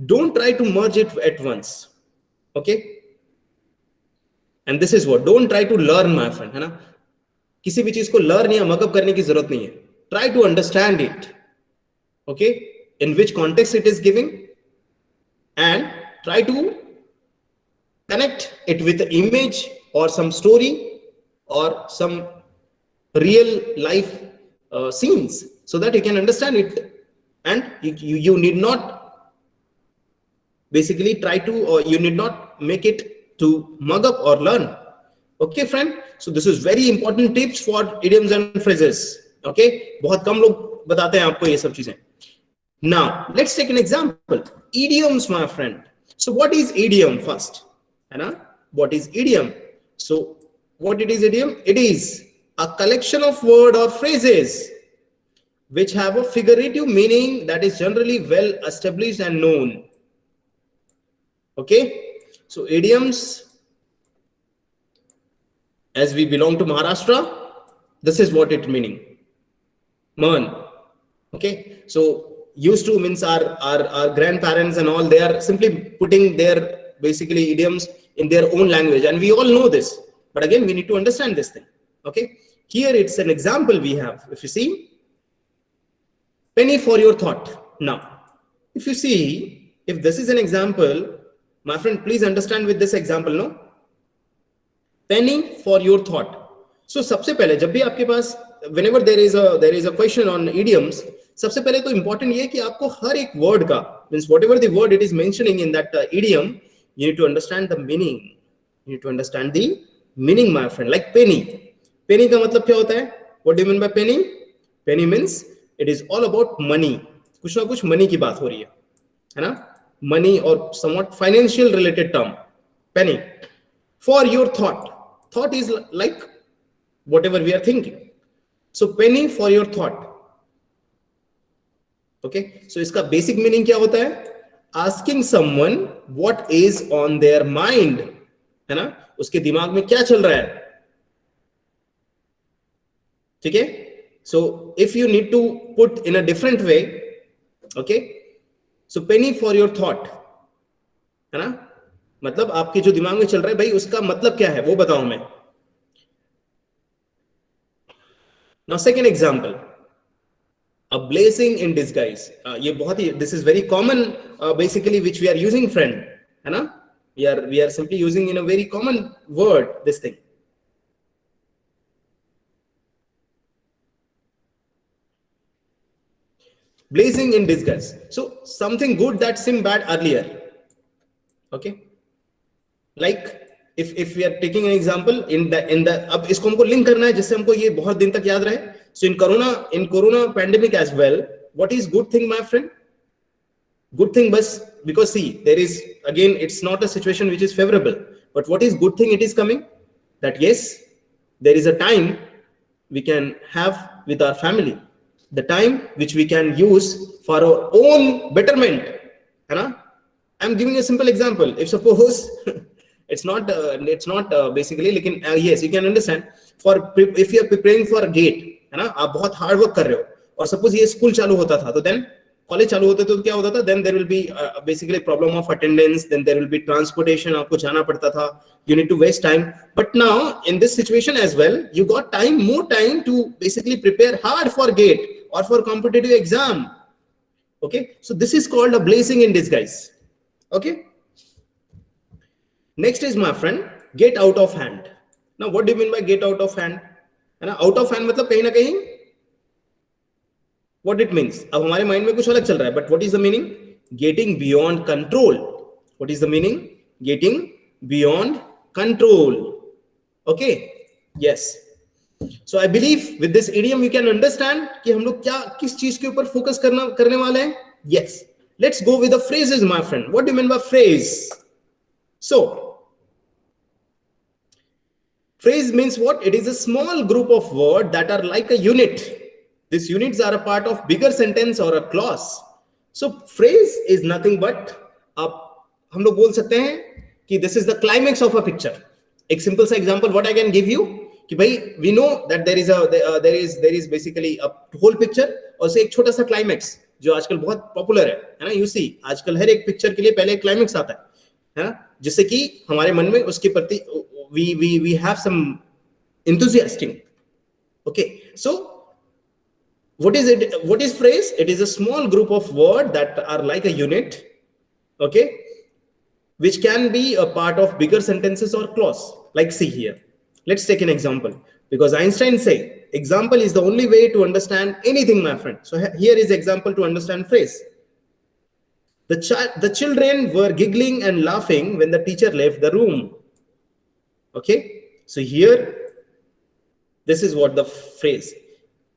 Don't try to merge it at once. Okay? And this is what, don't try to learn, my friend, है ना. किसी भी चीज को learn या mug up करने की जरूरत नहीं है. Try to understand it. Okay? In which context it is giving, and try to connect it with the image or some story or some real life scenes, so that you can understand it, and you need not basically try to, or you need not make it to mug up or learn. Okay, friend? So this is very important tips for idioms and phrases. Okay, बहुत कम लोग बताते हैं आपको ये सब चीजें. Now let's take an example. Idioms, my friend. So what is idiom first? What is idiom? So what it is idiom? It is a collection of words or phrases which have a figurative meaning that is generally well established and known. Okay, so idioms, as we belong to Maharashtra, this is what it meaning. Man. Okay, so used to means our grandparents and all, they are simply putting their basically idioms in their own language, and we all know this, but again we need to understand this thing. Okay, here it's an example we have. If you see, penny for your thought. Now if you see, if this is an example, my friend, please understand with this example, no, penny for your thought. So सबसे पहले जब भी आपके पास, whenever there is a question on idioms, सबसे पहले तो important ये है कि आपको हर एक word का, means whatever the word it is mentioning in that idiom, you need to understand the meaning. You need to understand the meaning, my friend. Like penny. Penny का मतलब क्या होता है? What do you mean by penny? Penny means it is all about money. कुछ ना कुछ money की बात हो रही है ना? Money or somewhat financial related term. Penny. For your thought. Thought is like whatever we are thinking. So penny for your thought. Okay, so इसका basic meaning क्या होता है? Asking someone what is on their mind, है ना, उसके दिमाग में क्या चल रहा है. ठीक है? So if you need to put in a different way, okay, so penny for your thought, है ना, मतलब आपके जो दिमाग में चल रहा है भाई, उसका मतलब क्या है वो बताऊं मैं. Now second example, a blessing in disguise. ये बहुत ही, this is very common basically which we are using, friend, है ना, we are simply using in a very common word this thing. Blessing in disguise. So something good that seemed bad earlier. Okay, like if we are taking an example in the अब इसको हमको link करना है जिससे हमको ये बहुत दिन तक याद रहे. So in corona pandemic as well, what is good thing, my friend? Good thing, because see, there is, again, it's not a situation which is favorable, but what is good thing it is coming? That yes, there is a time we can have with our family. the time which we can use for our own betterment, है ना? I'm giving a simple example. If suppose it's not basically, लेकिन yes, you can understand. For if you are preparing for a gate, है ना, आप बहुत hard work कर रहे हो, और suppose ये school चालू होता था, तो then कॉलेज चालू होते तो क्या होता था, then there will be basically problem of attendance, then there will be transportation, आपको जाना पड़ता था, you need to waste time. But now in this situation as well, you got time, more time to basically prepare hard for gate or for competitive exam. Okay, so this is called a blessing in disguise. Okay, next is, my friend, get out of hand. Now what do you mean by get out of hand? है ना, out of hand मतलब कहीं ना कहीं what it means. अब हमारे mind में कुछ अलग चल रहा है, but what is the meaning? Getting beyond control. What is the meaning? Getting beyond control. Okay, yes. So I believe with this idiom you can understand कि हम लोग क्या किस चीज के ऊपर फोकस करने वाले हैं. Yes, let's go with the phrases, my friend. What do you mean by phrase? So phrase means what? It is a small group of words that are like a unit. These units are a part of bigger sentence or a clause. So phrase is nothing but हम लोग बोल सकते हैं कि this is the climax of a picture. एक simple सा example what I can give you कि भाई we know that there is basically a whole picture और से एक छोटा सा climax जो आजकल बहुत पॉपुलर है ना. You see आजकल हर एक पिक्चर के लिए पहले एक climax आता है ना, जिससे कि हमारे मन में उसके प्रति we have some enthusiasm. Okay, so what is it? What is phrase? It is a small group of words that are like a unit, okay, which can be a part of bigger sentences or clause. Like see here, let's take an example, because Einstein say example is the only way to understand anything, my friend. So here is example to understand phrase. The children were giggling and laughing when the teacher left the room. Okay, so here this is what the phrase,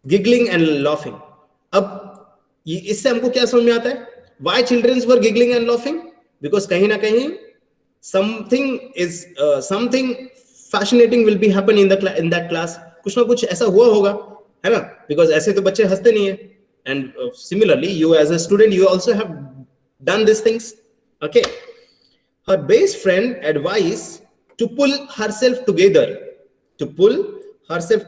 giggling and laughing. अब ये इससे हमको क्या समझ में आता है? Why children were giggling and laughing? Because कहीं ना कहीं something fascinating will be happen in that class. कुछ ना कुछ ऐसा हुआ होगा, है ना? Because ऐसे तो बच्चे हंसते नहीं है. And similarly, you as a student, you also have done these things. Okay. Her best friend advised to pull herself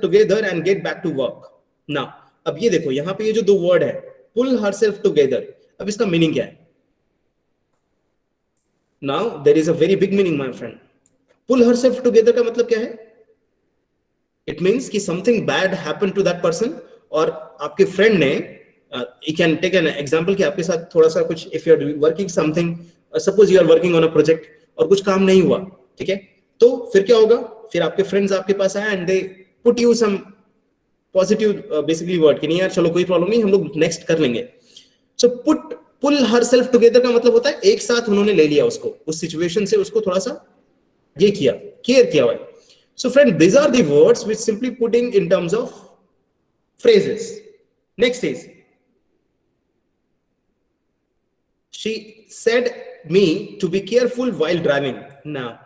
together and get back to work. Now, अब ये देखो यहाँ पे ये जो दो वर्ड है, pull herself together, अब इसका मीनिंग क्या है? Now there is a very big meaning, my friend. Pull herself together का मतलब क्या है? It means कि something bad happened to that person, और आपके फ्रेंड ने you can take an example कि आपके साथ थोड़ा सा कुछ, if you are working something, suppose you are working on a project और कुछ काम नहीं हुआ, ठीक है, तो फिर क्या होगा? फिर आपके फ्रेंड्स आपके पास आए and they put you some positive basically word कि नहीं यार चलो कोई प्रॉब्लम नहीं, हम लोग नेक्स्ट कर लेंगे. So pull herself together का मतलब होता है एक साथ उन्होंने ले लिया उसको, उस सिचुएशन से उसको थोड़ा सा ये किया, केयर किया हुआ है. So friend, these are the words which simply putting in terms of phrases. Next is, she said me to be careful while driving. Now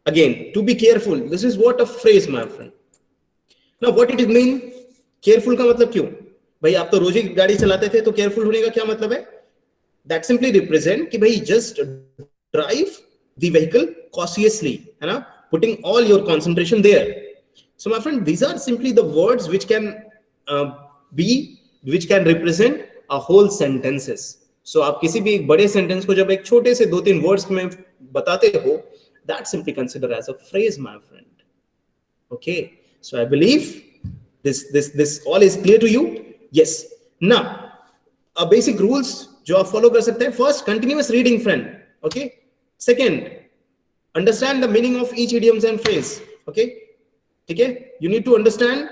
again, to be careful, this is what a phrase, my friend. Now what it mean? Careful का मतलब क्यों? भाई आप तो रोज ही गाड़ी चलाते थे, तो केयरफुल होने का क्या मतलब है? That simply represent कि भाई just drive the vehicle cautiously, है ना, putting all your concentration there. So my friend, these are simply the words which can represent a whole sentences. So आप किसी भी एक बड़े सेंटेंस को जब एक छोटे से 2-3 वर्ड्स में बताते हो, that simply considered as a phrase, my friend. Okay, so I believe this all is clear to you. Yes. Now, a basic rules जो आप follow कर सकते हैं. First, continuous reading, friend. Okay. Second, understand the meaning of each idioms and phrase. Okay. ठीक है. You need to understand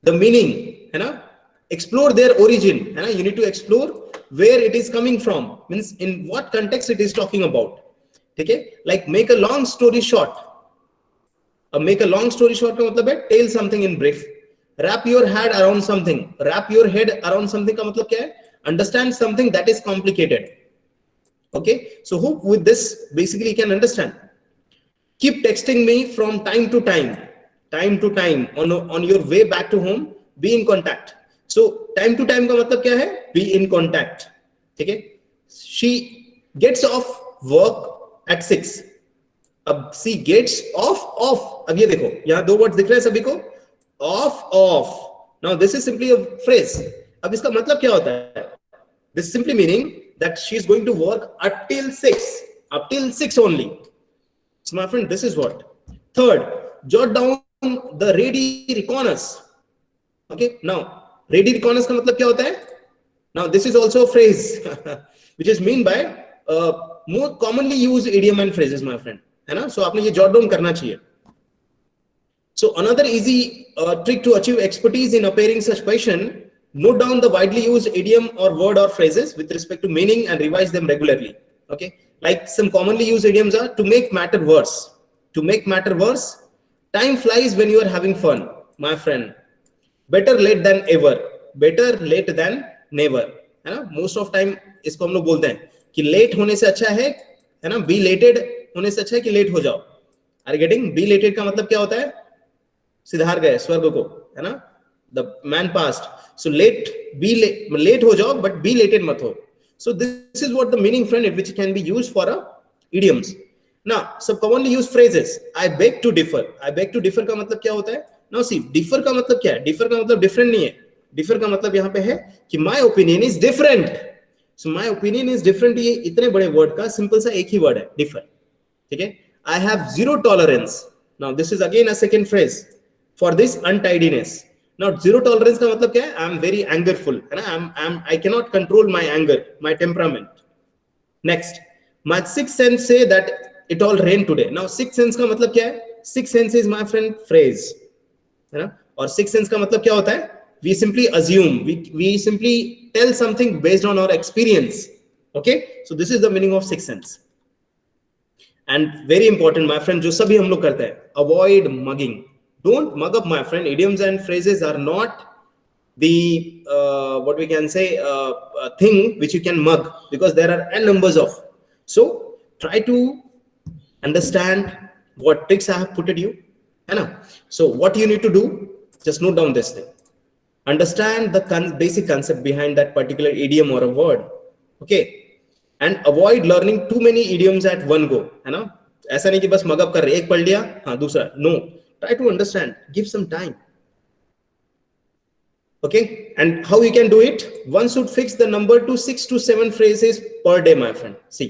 the meaning, है ना. Explore their origin, है ना. You need to explore where it is coming from. Means in what context it is talking about. ठीक है. Like make a long story short. Make a long story short का मतलब है tell something in brief. Wrap your head around something. Wrap your head around something का मतलब क्या है? Understand something that is complicated. Okay, so hope with this basically you can understand. Keep texting me from time to time on your way back to home. be in contact. So time to time का मतलब क्या है? Be in contact. ठीक है? She gets off work at 6. अब she gets off. अब ये देखो, यहाँ दो वर्ड दिख रहे हैं सभी को, off. Now this is simply a phrase. अब इसका मतलब क्या होता है? This is simply meaning that she is going to work until 6, up till 6 only. So my friend, this is what. Third, jot down the ready reckoners. Okay, now ready reckoners का मतलब क्या होता है? Now this is also a phrase which is mean by more commonly used idiom and phrases, my friend, है ना? So आपने ये jot down करना चाहिए. So another easy trick to achieve expertise in appearing such question: note down the widely used idiom or word or phrases with respect to meaning and revise them regularly. Okay, like some commonly used idioms are: to make matter worse. To make matter worse, time flies when you are having fun, my friend. Better late than ever. Better late than never, है ना? Most of time इसको हम लोग बोलते हैं कि late होने से अच्छा है ना? Be lated होने से अच्छा है कि late हो जाओ. Are you getting? Be lated का मतलब क्या होता है? सिधार गए स्वर्ग को, है ना? The man passed. So late, be late हो जाओ, but be lated मत हो. So this is what the meaning, friend, which can be used for idioms. Now, some commonly used phrases. I beg to differ. I beg to differ का मतलब क्या होता है? Now see, differ का मतलब क्या है? Differ का मतलब different नहीं है. Differ का मतलब यहाँ पे है कि my opinion is different. So my opinion is different. ये इतने बड़े word का simple सा एक ही word है, differ. ठीक है? I have zero tolerance. Now this is again a second phrase for this untidiness. Now zero tolerance का मतलब क्या है? I am very angerful, है ना? I cannot control my anger, my temperament. Next, my sixth sense say that it all rained today. Now sixth sense का मतलब क्या है? Sixth sense is, my friend, phrase, है ना? और sixth sense का मतलब क्या होता है? We simply assume, we simply tell something based on our experience. Okay, so this is the meaning of sixth sense. And very important, my friend, जो सभी हम लोग करते हैं, avoid mugging. Don't mug up, my friend. Idioms and phrases are not the what we can say thing which you can mug, because there are n numbers of. So try to understand what tricks I have put at you, है ना? So what you need to do, just note down this thing. Understand the basic concept behind that particular idiom or a word. Okay, and avoid learning too many idioms at one go, है ना? ऐसा नहीं कि बस mug up कर रहे, एक पढ़ लिया, हाँ दूसरा, no. Try to understand, give some time. Okay, and how you can do it? One should fix the number to 6 to 7 phrases per day, my friend. See,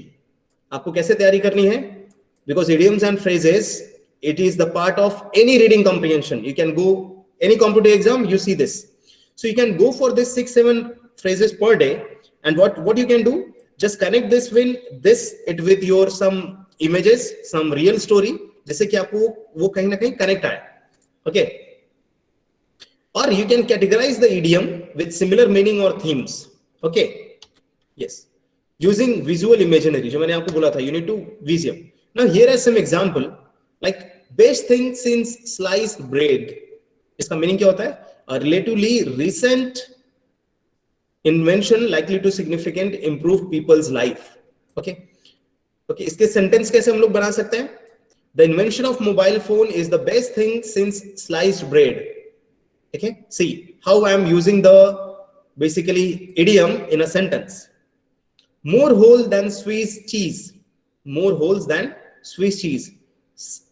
आपको कैसे तैयारी करनी है? Because idioms and phrases, it is the part of any reading comprehension. You can go any competitive exam, you see this. So you can go for this 6-7 phrases per day, and what you can do? Just connect this with your some images, some real story, जिससे कि आपको वो कहीं ना कहीं connect आए. Okay. Or you can categorize the idiom with similar meaning or themes. Okay, yes, using visual imaginary, जो मैंने आपको बोला था, you need to visual. Now here are some example, like best thing since sliced bread. इसका meaning क्या होता है? A relatively recent invention likely to significant improve people's life. Okay, इसके sentence कैसे हम लोग बना सकते हैं? The invention of mobile phone is the best thing since sliced bread. Okay, see how I am using the basically idiom in a sentence. More whole than Swiss cheese. More holes than Swiss cheese.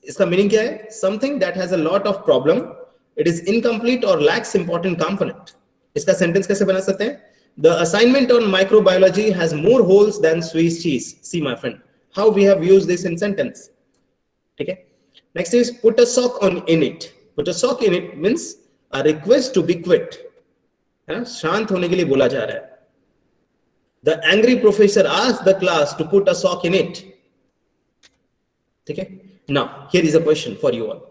इसका meaning क्या है? Something that has a lot of problem. It is incomplete or lacks important component. इसका sentence कैसे बना सकते हैं? The assignment on microbiology has more holes than Swiss cheese. See, my friend, how we have used this in sentence. Okay. Next is put a sock on in it. Put a sock in it means a request to be quit. शांत होने के लिए बोला जा रहा है. The angry professor asked the class to put a sock in it. Okay. Now here is a question for you all.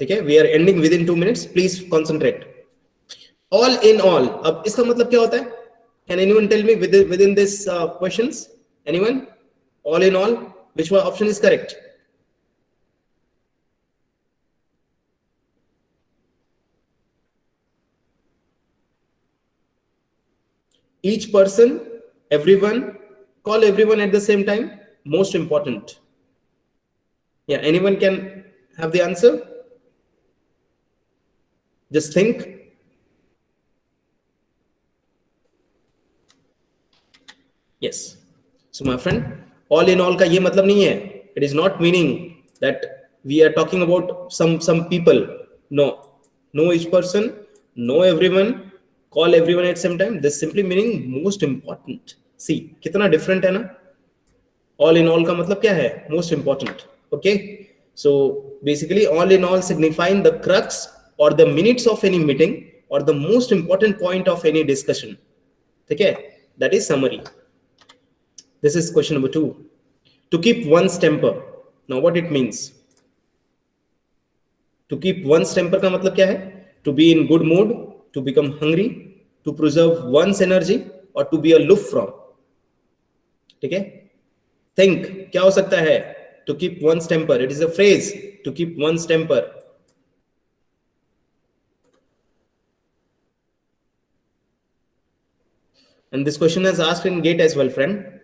Okay, we are ending within 2 minutes. Please concentrate. All in all. अब इसका मतलब क्या होता है? Can anyone tell me within this questions? Anyone? All in all, which one option is correct? Each person, everyone, call everyone at the same time. Most important. Yeah, anyone can have the answer? Just think. Yes. So my friend, all in all का ये मतलब नहीं है. It is not meaning that we are talking about some people. No. Know each person, know everyone, call everyone at same time. This simply meaning most important. See, कितना different है ना? All in all का मतलब क्या है? Most important. Okay. So basically, all in all signifying the crux or the minutes of any meeting or the most important point of any discussion. ठीक है? That is summary. This is question number 2. To keep one's temper. Now what it means? To keep one's temper का मतलब क्या है? To be in good mood, to become hungry, to preserve one's energy, or to be aloof from. ठीक है? Think क्या हो सकता है? To keep one's temper. It is a phrase. To keep one's temper. And this question is asked in GATE as well, friend.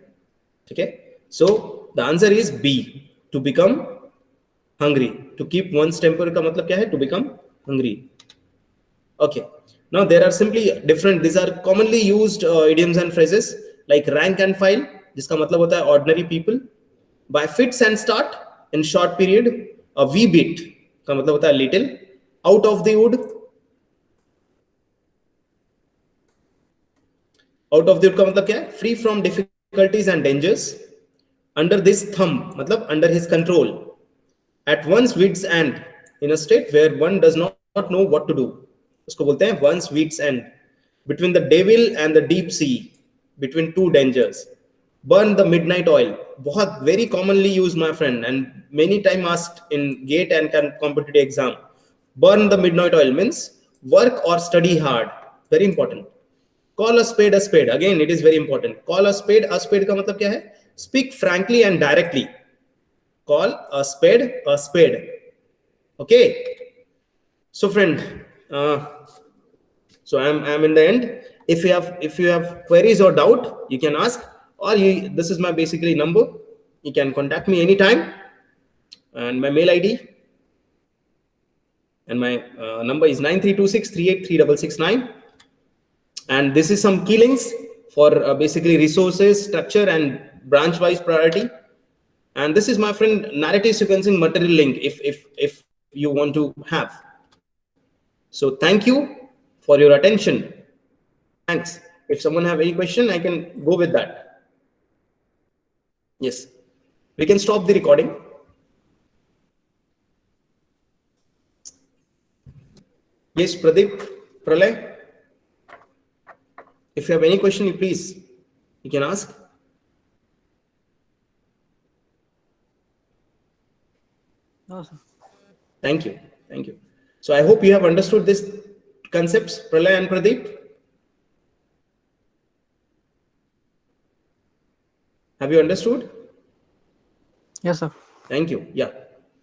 Okay. So the answer is B. To become hungry. To keep one's temper का मतलब क्या है? To become hungry. Okay. Now there are simply different. These are commonly used idioms and phrases like rank and file, जिसका मतलब होता है ordinary people. By fits and start in short period. A wee bit का मतलब होता है little. Out of the wood. Out of the wood का मतलब क्या है? Free from difficulties and dangers. Under this thumb मतलब under his control. At one's wits end, in a state where one does not know what to do. उसको बोलते हैं one's wits end. Between the devil and the deep sea, between two dangers. Burn the midnight oil. बहुत very commonly used, my friend, and many time asked in GATE and competitive exam. Burn the midnight oil means work or study hard. Very important. Call a spade a spade. Again, it is very important. Call a spade का मतलब क्या है? Speak frankly and directly. Call a spade. Okay. So friend, so I'm in the end. If you have queries or doubt, you can ask, or this is my basically number. You can contact me anytime, and my mail ID and my number is 9326383669. And this is some key links for basically resources, structure, and branch wise priority. And this is my friend narrative sequencing material link if you want to have. So thank you for your attention. Thanks. If someone have any question, I can go with that. Yes, we can stop the recording. Yes, Pradeep, Pralay, if you have any question, please you can ask. No, sir. Thank you. Thank you. So I hope you have understood this concepts, Pralay and Pradeep. Have you understood? Yes, sir. Thank you. Yeah.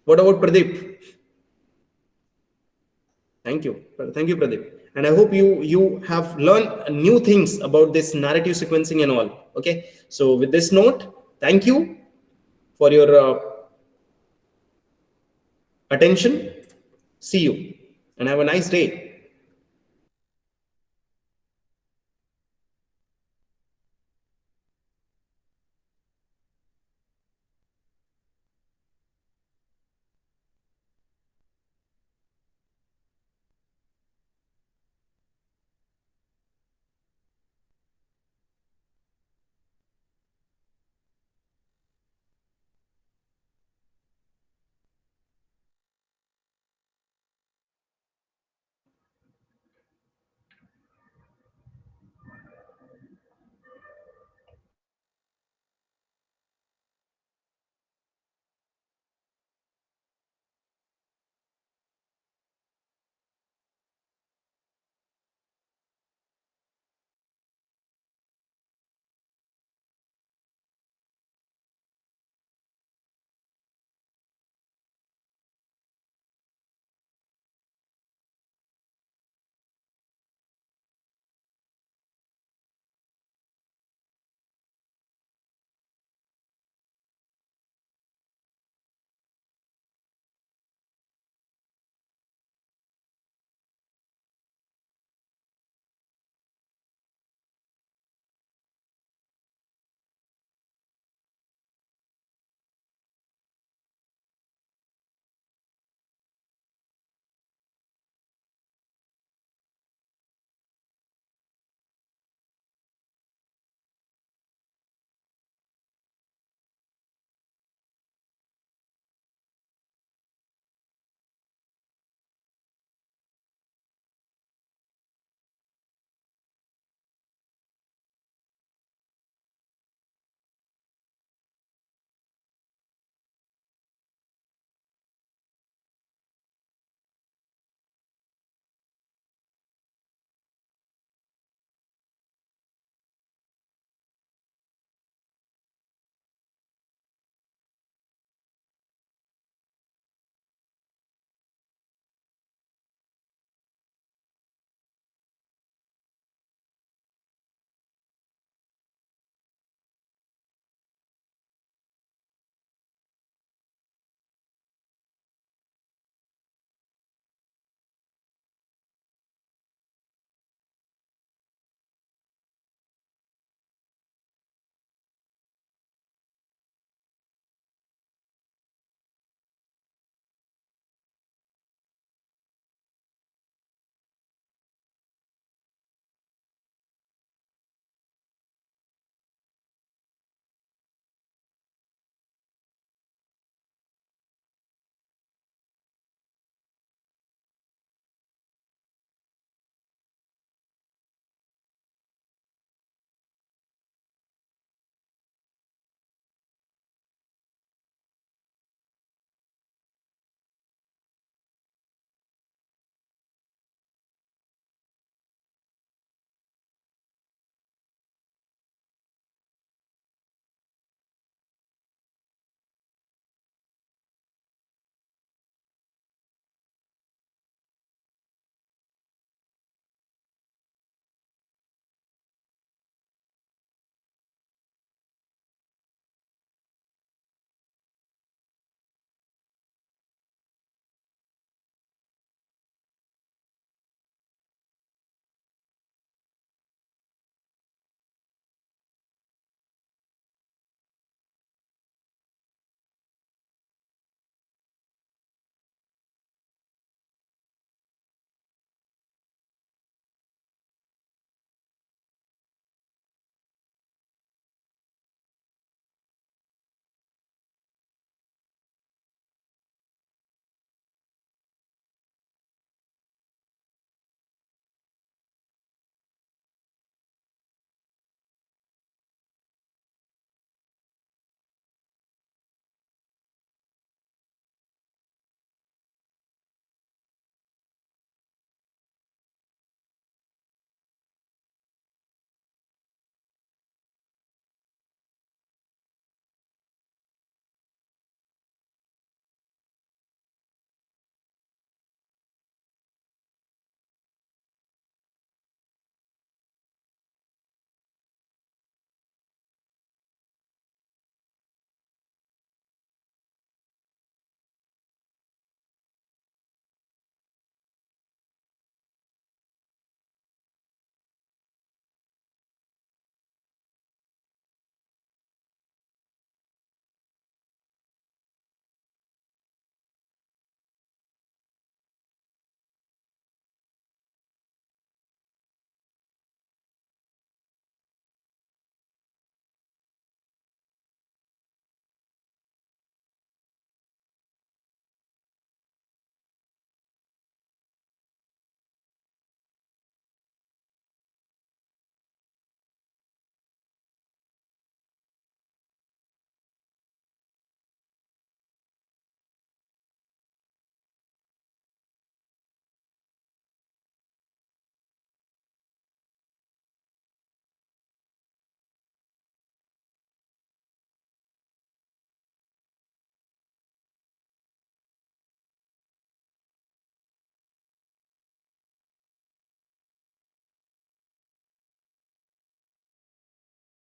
What about Pradeep? Thank you. Thank you, Pradeep. And I hope you have learned new things about this narrative sequencing and all. Okay. So with this note, thank you for your attention. See you and have a nice day.